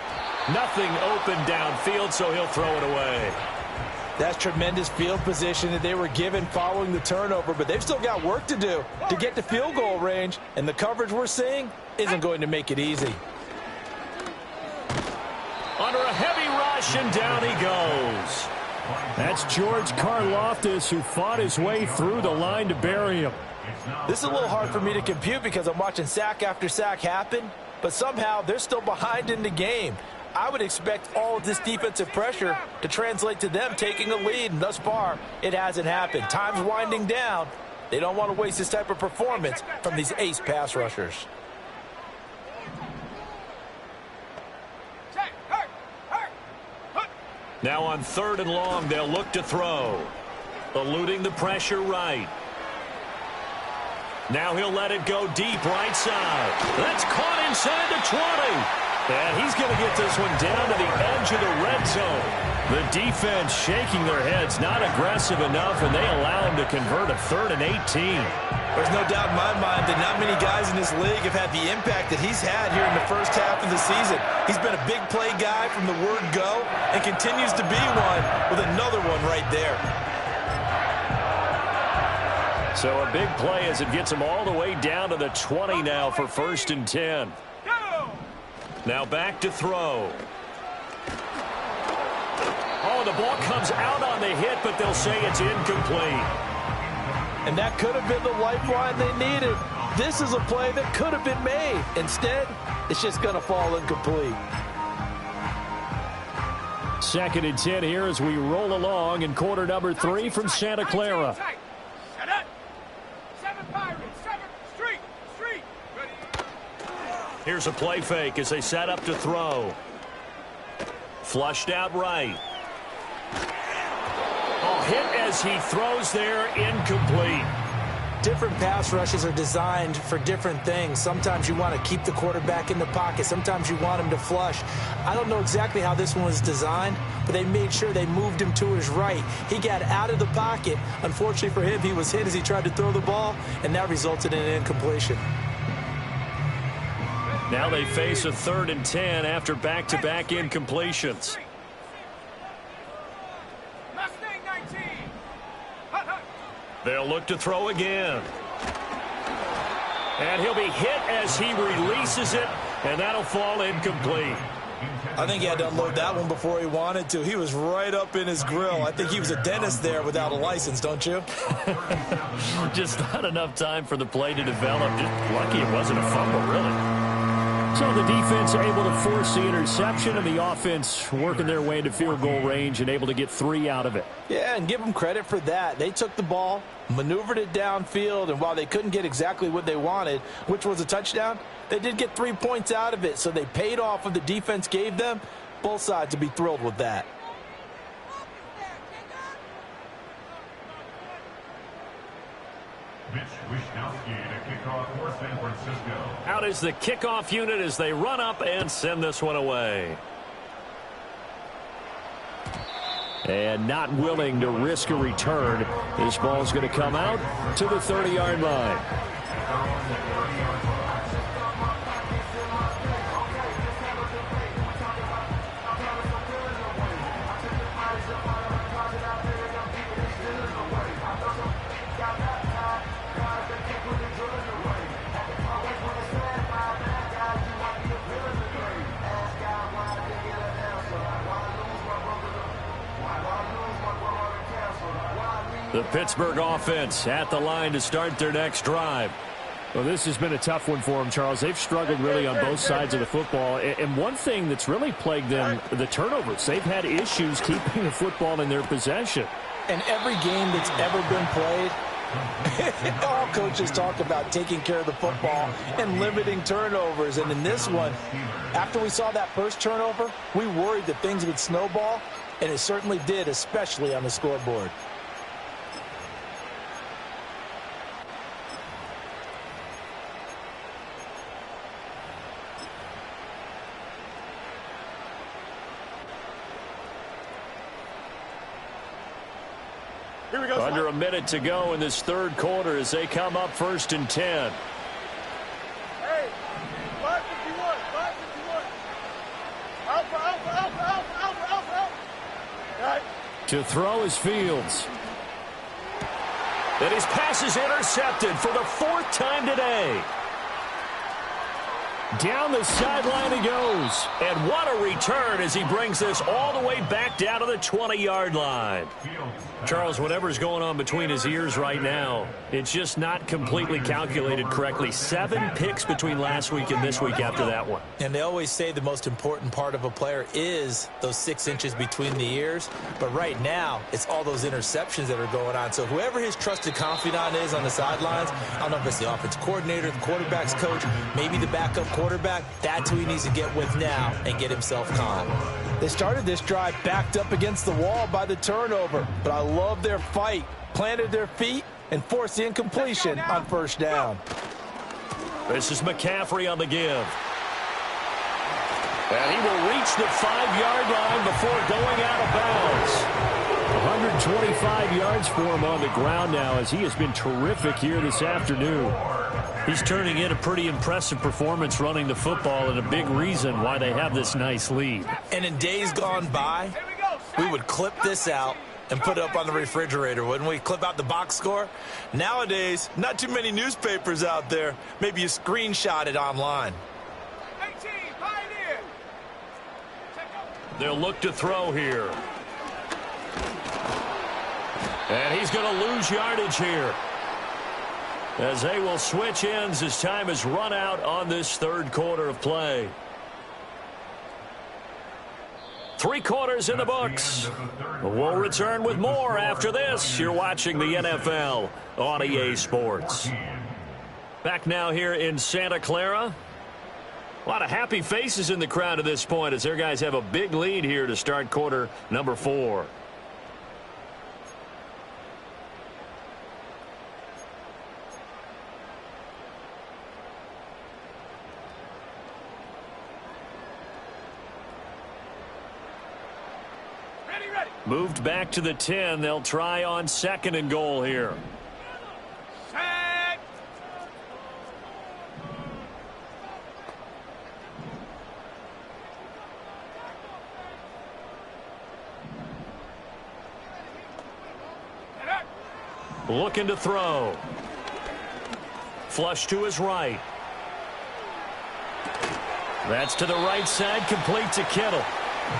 Nothing open downfield, so he'll throw it away. That's tremendous field position that they were given following the turnover, but they've still got work to do to get to field goal range, and the coverage we're seeing isn't going to make it easy. Under a heavy rush, and down he goes. That's George Karlaftis, who fought his way through the line to bury him. This is a little hard for me to compute because I'm watching sack after sack happen, but somehow they're still behind in the game. I would expect all of this defensive pressure to translate to them taking a lead, and thus far, it hasn't happened. Time's winding down. They don't want to waste this type of performance from these ace pass rushers. Now on 3rd and long, they'll look to throw. Eluding the pressure right. Now he'll let it go deep right side. That's caught inside the 20. And he's going to get this one down to the edge of the red zone. The defense shaking their heads, not aggressive enough, and they allow him to convert a 3rd and 18. There's no doubt in my mind that not many guys in this league have had the impact that he's had here in the first half of the season. He's been a big play guy from the word go and continues to be one with another one right there. So a big play as it gets him all the way down to the 20 now for 1st and 10. Now back to throw. Oh, the ball comes out on the hit, but they'll say it's incomplete. And that could have been the lifeline they needed. This is a play that could have been made. Instead, it's just going to fall incomplete. 2nd and 10 here as we roll along in quarter number 3 from Santa Clara. Here's a play fake as they set up to throw. Flushed out right. Oh, hit as he throws there, incomplete. Different pass rushes are designed for different things. Sometimes you want to keep the quarterback in the pocket. Sometimes you want him to flush. I don't know exactly how this one was designed, but they made sure they moved him to his right. He got out of the pocket. Unfortunately for him, he was hit as he tried to throw the ball, and that resulted in an incompletion. Now they face a 3rd and 10 after back-to-back incompletions. They'll look to throw again. And he'll be hit as he releases it, and that'll fall incomplete. I think he had to unload that one before he wanted to. He was right up in his grill. I think he was a dentist there without a license, don't you? Just not enough time for the play to develop. Just lucky it wasn't a fumble, really. So the defense able to force the interception, and the offense working their way into field goal range and able to get 3 out of it. Yeah, and give them credit for that. They took the ball, maneuvered it downfield, and while they couldn't get exactly what they wanted, which was a touchdown, they did get 3 points out of it, so they paid off what the defense gave them. Both sides would be thrilled with that. Out is the kickoff unit as they run up and send this one away. And not willing to risk a return. This ball's going to come out to the 30-yard line. The Pittsburgh offense at the line to start their next drive. Well, this has been a tough one for them, Charles. They've struggled really on both sides of the football. And one thing that's really plagued them, the turnovers. They've had issues keeping the football in their possession. And every game that's ever been played, all coaches talk about taking care of the football and limiting turnovers. And in this one, after we saw that first turnover, we worried that things would snowball, and it certainly did, especially on the scoreboard. Under a minute to go in this third quarter as they come up 1st and 10. Hey, 551, 551. Alpha. Right. To throw is Fields. And his pass is intercepted for the 4th time today. Down the sideline he goes. And what a return as he brings this all the way back down to the 20-yard line. Charles, whatever's going on between his ears right now, it's just not completely calculated correctly. 7 picks between last week and this week after that one. And they always say the most important part of a player is those 6 inches between the ears. But right now, it's all those interceptions that are going on. So whoever his trusted confidant is on the sidelines, I don't know if it's the offense coordinator, the quarterback's coach, maybe the backup quarterback, that's who he needs to get with now and get himself calm. They started this drive backed up against the wall by the turnover, but I love their fight. Planted their feet and forced the incompletion on 1st down. This is McCaffrey on the give. And he will reach the 5-yard line before going out of bounds. 125 yards for him on the ground now as he has been terrific here this afternoon. He's turning in a pretty impressive performance running the football, and a big reason why they have this nice lead. And in days gone by, we would clip this out and put it up on the refrigerator, wouldn't we? Clip out the box score. Nowadays, not too many newspapers out there. Maybe you screenshot it online. 18, Pioneer. They'll look to throw here. And he's going to lose yardage here, as they will switch ends as time has run out on this third quarter of play. 3 quarters in the books. We'll return with more after this. You're watching the NFL on EA Sports. Back now here in Santa Clara. A lot of happy faces in the crowd at this point as their guys have a big lead here to start quarter number 4. Moved back to the 10. They'll try on 2nd and goal here. Set. Looking to throw. Flush to his right. That's to the right side, complete to Kittle.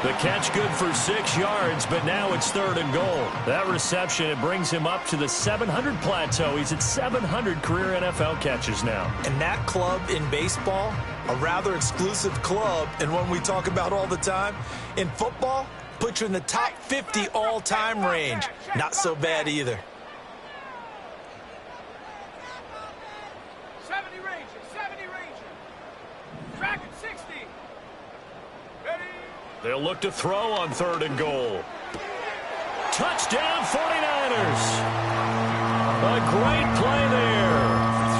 The catch good for 6 yards, but now it's 3rd and goal. That reception, it brings him up to the 700 plateau. He's at 700 career NFL catches now. And that club in baseball, a rather exclusive club, and one we talk about all the time. In football, put you in the top 50 all-time range. Not so bad either. 70 Ranger. Track at 60. Ready. They'll look to throw on 3rd and goal. Touchdown 49ers. A great play there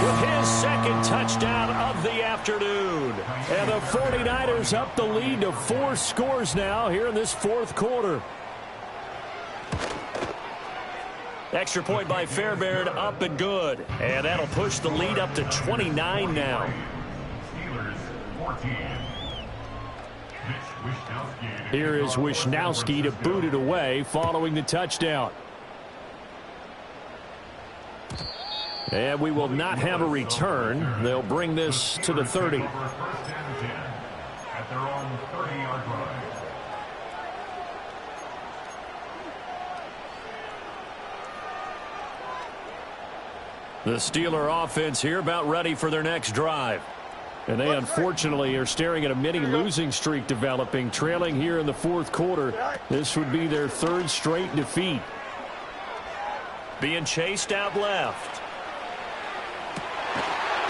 with his 2nd touchdown of the afternoon. And the 49ers up the lead to 4 scores now here in this 4th quarter. Extra point by Fairbairn, up and good. And that'll push the lead up to 29 now. Steelers 14. Here is Wisnowski to boot it away following the touchdown. And we will not have a return. They'll bring this to the 30. At their own 30-yard line. The Steeler offense here about ready for their next drive. And they unfortunately are staring at a mini losing streak developing, trailing here in the 4th quarter. This would be their 3rd straight defeat. being chased out left.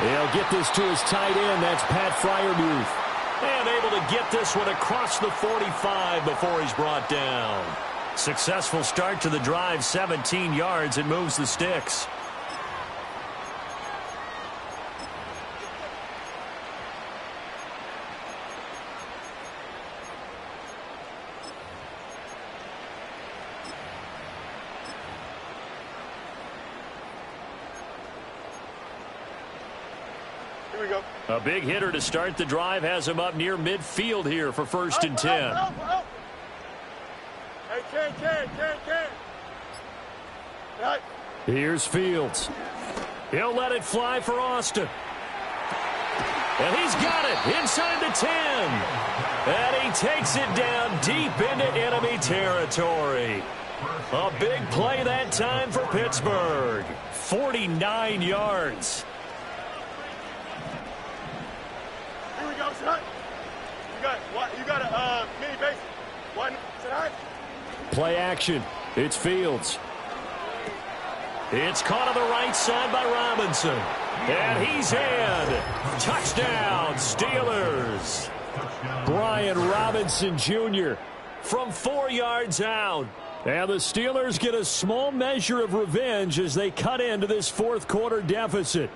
He'll get this to his tight end. That's Pat Freiermuth. And able to get this one across the 45 before he's brought down. Successful start to the drive, 17 yards. It moves the sticks. Here we go. A big hitter to start the drive has him up near midfield here for 1st and 10. Hey, Ken. Right. Here's Fields. He'll let it fly for Austin. And he's got it inside the 10. And he takes it down deep into enemy territory. A big play that time for Pittsburgh. 49 yards. Here we go, son. You got a mini base. One, tonight. Play action. It's Fields. It's caught on the right side by Robinson. And he's in. Touchdown, Steelers. Brian Robinson Jr. from 4 yards out. And the Steelers get a small measure of revenge as they cut into this fourth quarter deficit.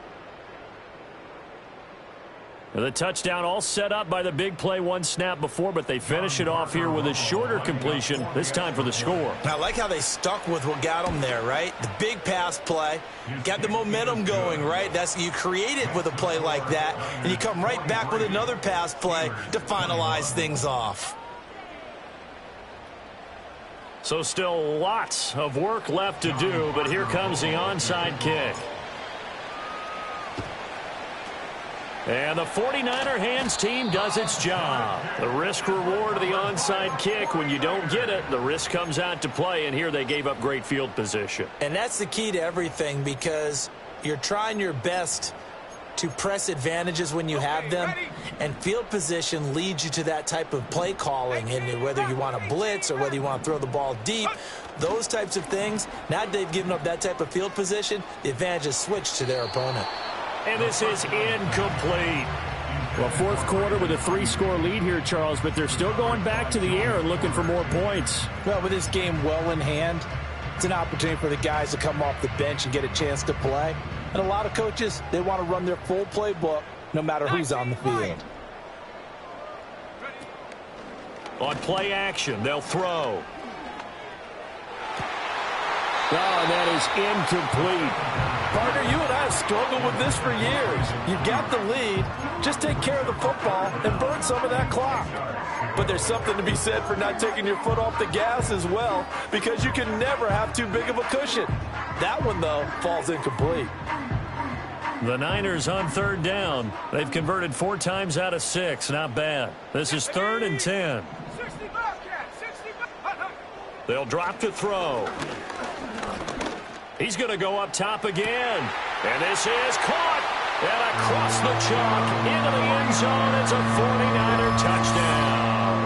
The touchdown all set up by the big play one snap before, but they finish it off here with a shorter completion, this time for the score. I like how they stuck with what got them there, right? The big pass play, got the momentum going, right? You create it with a play like that, and you come right back with another pass play to finalize things off. So still lots of work left to do, but here comes the onside kick. And the 49er hands team does its job. The risk-reward of the onside kick, when you don't get it, the risk comes out to play, and here they gave up great field position. And that's the key to everything, because you're trying your best to press advantages when you have them, and field position leads you to that type of play calling. And whether you want to blitz or whether you want to throw the ball deep, those types of things, now that they've given up that type of field position, the advantage is switched to their opponent. And this is incomplete. Well, fourth quarter with a 3-score lead here, Charles, but they're still going back to the air and looking for more points. Well, with this game well in hand, it's an opportunity for the guys to come off the bench and get a chance to play. And a lot of coaches, they want to run their full playbook no matter who's on the field. On play action, they'll throw. Oh, and that is incomplete. Partner, you and I have struggled with this for years. You've got the lead. Just take care of the football and burn some of that clock. But there's something to be said for not taking your foot off the gas as well, because you can never have too big of a cushion. That one, though, falls incomplete. The Niners on 3rd down. They've converted 4 times out of 6. Not bad. This is 3rd and 10. They'll drop to throw. He's going to go up top again. And this is caught. And across the chalk into the end zone. It's a 49er touchdown.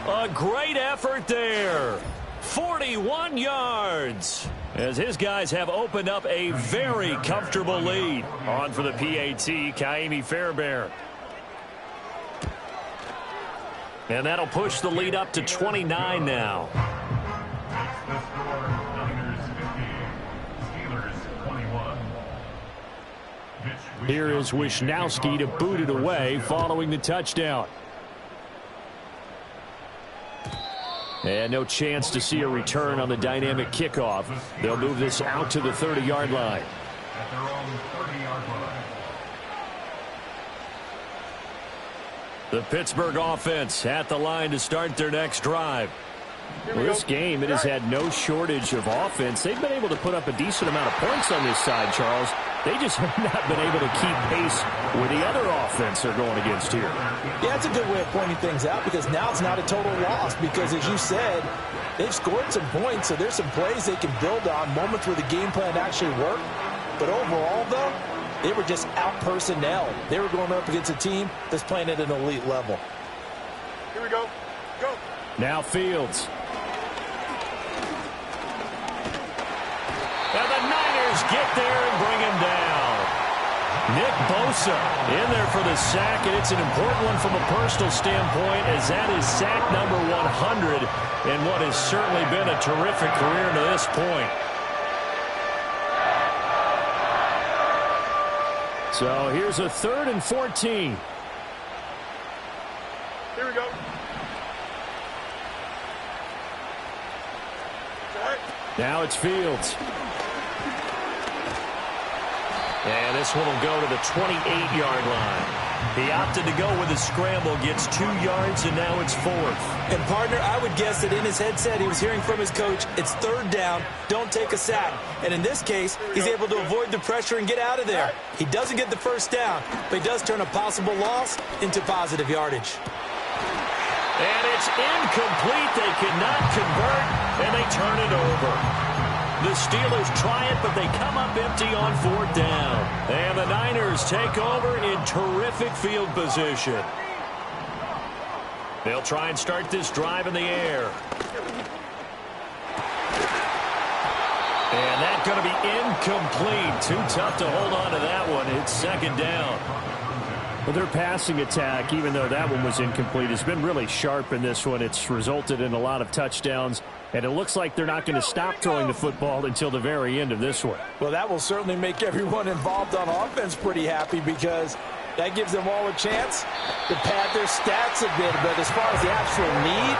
A great effort there. 41 yards. As his guys have opened up a very comfortable lead. On for the PAT, Kaimi Fairbairn. And that'll push the lead up to 29 now. Here is Wisnowski to boot it away following the touchdown. And no chance to see a return on the dynamic kickoff. They'll move this out to the 30-yard line. At their own 30-yard line. The Pittsburgh offense at the line to start their next drive. Well, this game, it has had no shortage of offense. They've been able to put up a decent amount of points on this side, Charles. They just have not been able to keep pace with the other offense they're going against here. Yeah, it's a good way of pointing things out, because now it's not a total loss, because as you said, they've scored some points, so there's some plays they can build on, moments where the game plan actually worked. But overall, though, they were just out-personnel. They were going up against a team that's playing at an elite level. Here we go. Go. Now Fields. And the Niners get there and bring him down. Nick Bosa in there for the sack, and it's an important one from a personal standpoint, as that is sack number 100 in what has certainly been a terrific career to this point. So here's a 3rd and 14. Here we go. Now it's Fields. And this one will go to the 28-yard line. He opted to go with a scramble, gets 2 yards, and now it's 4th. And, partner, I would guess that in his headset he was hearing from his coach, it's 3rd down, don't take a sack. And in this case, he's able to avoid the pressure and get out of there. He doesn't get the 1st down, but he does turn a possible loss into positive yardage. And it's incomplete. They cannot convert, and they turn it over. The Steelers try it, but they come up empty on 4th down. And the Niners take over in terrific field position. They'll try and start this drive in the air. And that's going to be incomplete. Too tough to hold on to that one. It's 2nd down. Well, their passing attack, even though that one was incomplete, has been really sharp in this one. It's resulted in a lot of touchdowns, and it looks like they're not going to stop throwing the football until the very end of this one. Well, that will certainly make everyone involved on offense pretty happy, because that gives them all a chance to pad their stats a bit. But as far as the actual need,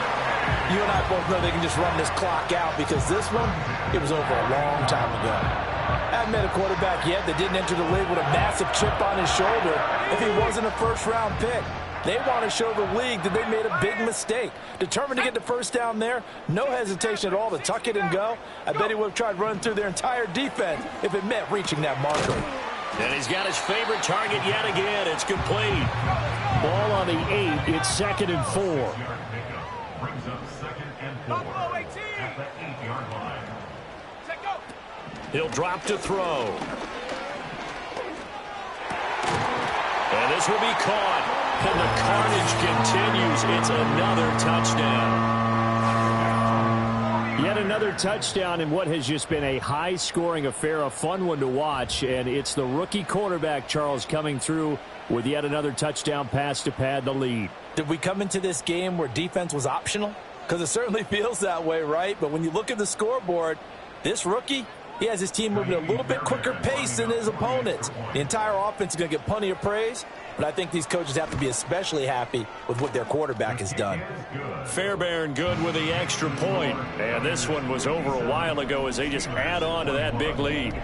you and I both know they can just run this clock out, because this one, it was over a long time ago. I haven't met a quarterback yet that didn't enter the league with a massive chip on his shoulder if he wasn't a first-round pick. They want to show the league that they made a big mistake. Determined to get the 1st down there, no hesitation at all to tuck it and go. I bet he would have tried running through their entire defense if it meant reaching that marker. And he's got his favorite target yet again. It's complete. Ball on the 8. It's 2nd and 4. Brings up 2nd and 4 at the 8-yard line. He'll drop to throw. And this will be caught. And the carnage continues. It's another touchdown. Yet another touchdown in what has just been a high-scoring affair, a fun one to watch. And it's the rookie quarterback, Charles, coming through with yet another touchdown pass to pad the lead. Did we come into this game where defense was optional? Because it certainly feels that way, right? But when you look at the scoreboard, this rookie, he has his team moving at a little bit quicker pace than his opponents. The entire offense is going to get plenty of praise, but I think these coaches have to be especially happy with what their quarterback has done. Fairbairn good with the extra point. And this one was over a while ago as they just add on to that big lead.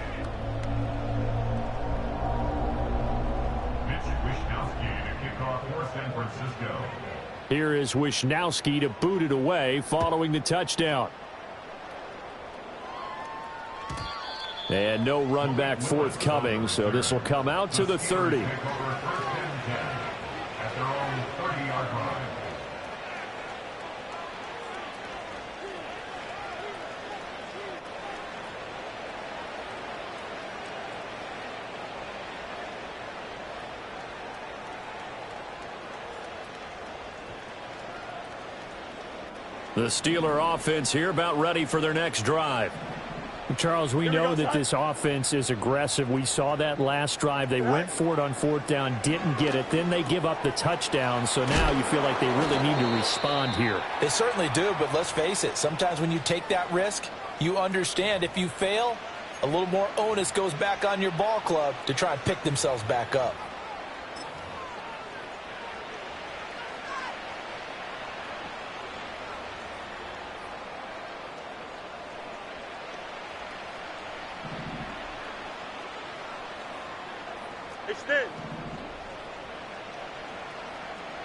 Here is Wisnowski to boot it away following the touchdown. And no run back forthcoming, so this will come out to the 30. The Steeler offense here about ready for their next drive. Charles, we know that this offense is aggressive. We saw that last drive. They went for it on 4th down, didn't get it. Then they give up the touchdown. So now you feel like they really need to respond here. They certainly do, but let's face it. Sometimes when you take that risk, you understand if you fail, a little more onus goes back on your ball club to try and pick themselves back up. Extend.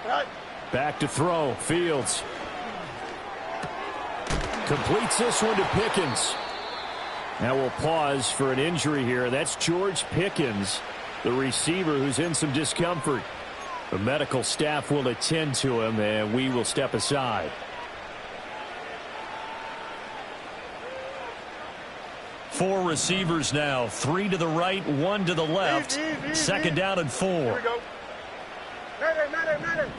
Right. Back to throw. Fields Completes this one to Pickens. Now we'll pause for an injury here. That's George Pickens, the receiver who's in some discomfort. The medical staff will attend to him, and we will step aside. Four receivers now. 3 to the right, 1 to the left. Second down and 4. Here we go. Madden.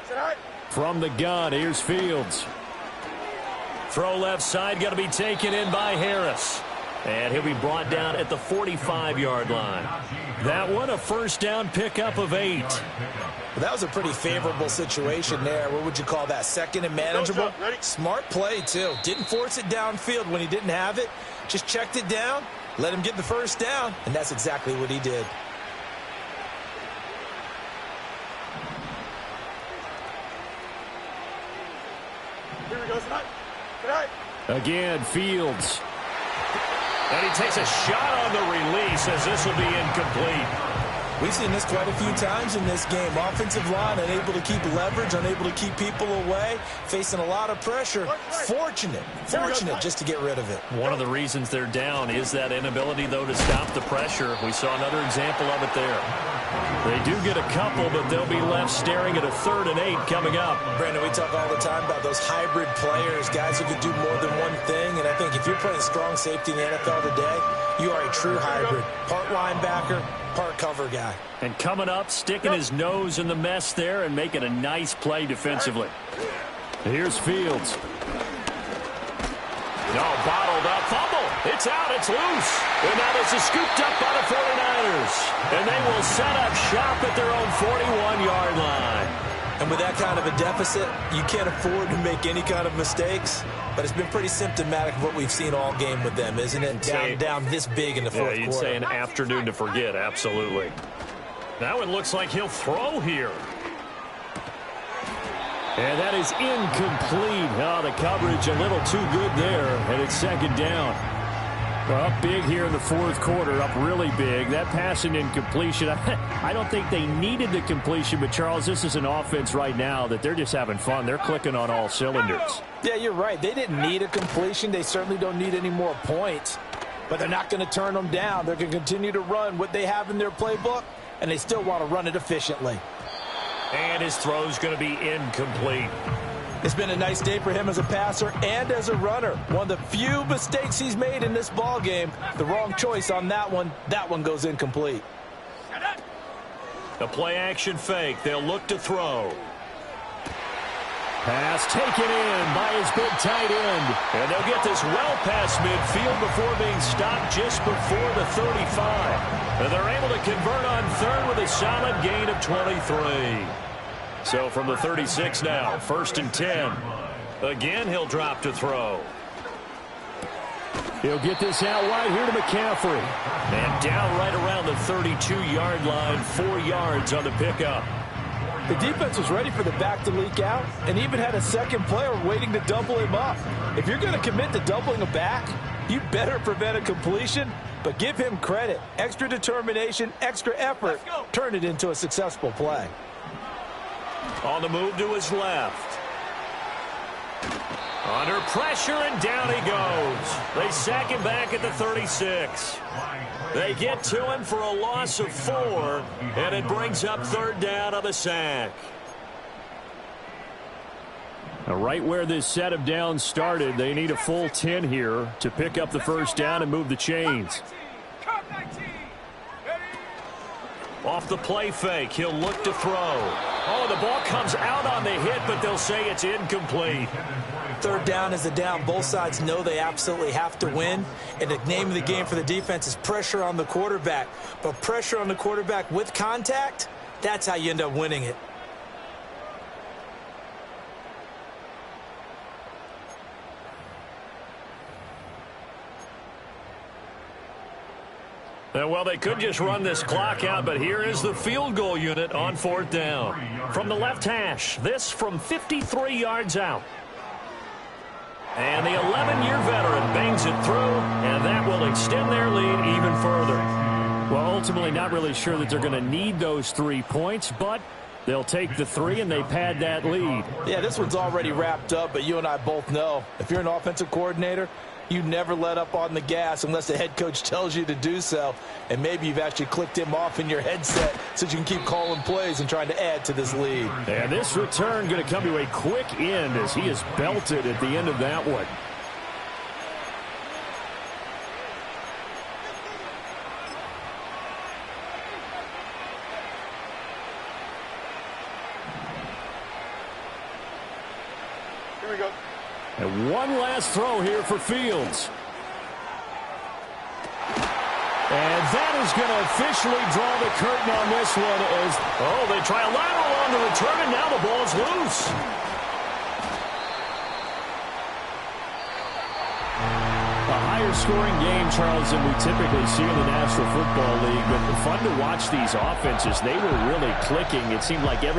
Sit high. From the gun, here's Fields. Throw left side, going to be taken in by Harris. And he'll be brought down at the 45-yard line. That one, a first down pickup of 8. Well, that was a pretty favorable situation there. What would you call that? Second and manageable? Smart play, too. Didn't force it downfield when he didn't have it. Just checked it down, let him get the first down, and that's exactly what he did. Here we go, tonight. Tonight. Again, Fields. And he takes a shot on the release as this will be incomplete. We've seen this quite a few times in this game. Offensive line unable to keep leverage, unable to keep people away, facing a lot of pressure. Fortunate just to get rid of it. One of the reasons they're down is that inability, though, to stop the pressure. We saw another example of it there. They do get a couple, but they'll be left staring at a 3rd and 8 coming up. Brandon, we talk all the time about those hybrid players, guys who can do more than one thing. And I think if you're playing strong safety in the NFL today, you are a true hybrid. Part linebacker, part cover guy. And coming up, sticking his nose in the mess there and making a nice play defensively. Here's Fields. No, bottled up, fumble. It's out, it's loose. And now this is scooped up by the 49ers. And they will set up shop at their own 41-yard line. And with that kind of a deficit, you can't afford to make any kind of mistakes. But it's been pretty symptomatic of what we've seen all game with them, isn't it? Down this big in the fourth quarter. You'd say an afternoon to forget, absolutely. Now it looks like he'll throw here. And that is incomplete. Oh, the coverage a little too good there, and it's 2nd down. Well, up big here in the fourth quarter, up really big. That pass and incompletion, I don't think they needed the completion, but, Charles, this is an offense right now that they're just having fun. They're clicking on all cylinders. Yeah, you're right. They didn't need a completion. They certainly don't need any more points, but they're not going to turn them down. They're going to continue to run what they have in their playbook, and they still want to run it efficiently. And his throw's going to be incomplete. It's been a nice day for him as a passer and as a runner. One of the few mistakes he's made in this ball game. The wrong choice on that one. That one goes incomplete. The play-action fake. They'll look to throw. Pass taken in by his big tight end. And they'll get this well past midfield before being stopped just before the 35. And they're able to convert on 3rd with a solid gain of 23. So from the 36 now, 1st and 10. Again, he'll drop to throw. He'll get this out wide here to McCaffrey. And down right around the 32-yard line, 4 yards on the pickup. The defense was ready for the back to leak out and even had a second player waiting to double him up. If you're going to commit to doubling a back, you better prevent a completion, but give him credit. Extra determination, extra effort, turn it into a successful play. On the move to his left. Under pressure, and down he goes. They sack him back at the 36. They get to him for a loss of 4, and it brings up 3rd down on the sack. Now, right where this set of downs started, they need a full 10 here to pick up the first down and move the chains. Off the play fake, he'll look to throw. Oh, the ball comes out on the hit, but they'll say it's incomplete. 3rd down is a down. Both sides know they absolutely have to win. And the name of the game for the defense is pressure on the quarterback. But pressure on the quarterback with contact, that's how you end up winning it. Well, they could just run this clock out, but here is the field goal unit on 4th down. From the left hash, this from 53 yards out. And the 11-year veteran bangs it through, and that will extend their lead even further. Well, ultimately not really sure that they're going to need those 3 points, but they'll take the 3 and they pad that lead. Yeah, this one's already wrapped up, but you and I both know if you're an offensive coordinator, you never let up on the gas unless the head coach tells you to do so. And maybe you've actually clicked him off in your headset so you can keep calling plays and trying to add to this lead. And this return going to come to a quick end as he is belted at the end of that one. Here we go. And one last throw here for Fields. And that is going to officially draw the curtain on this one as, they try a lateral on the return, and now the ball's loose. A higher scoring game, Charles, than we typically see in the National Football League, but fun to watch these offenses. They were really clicking. It seemed like every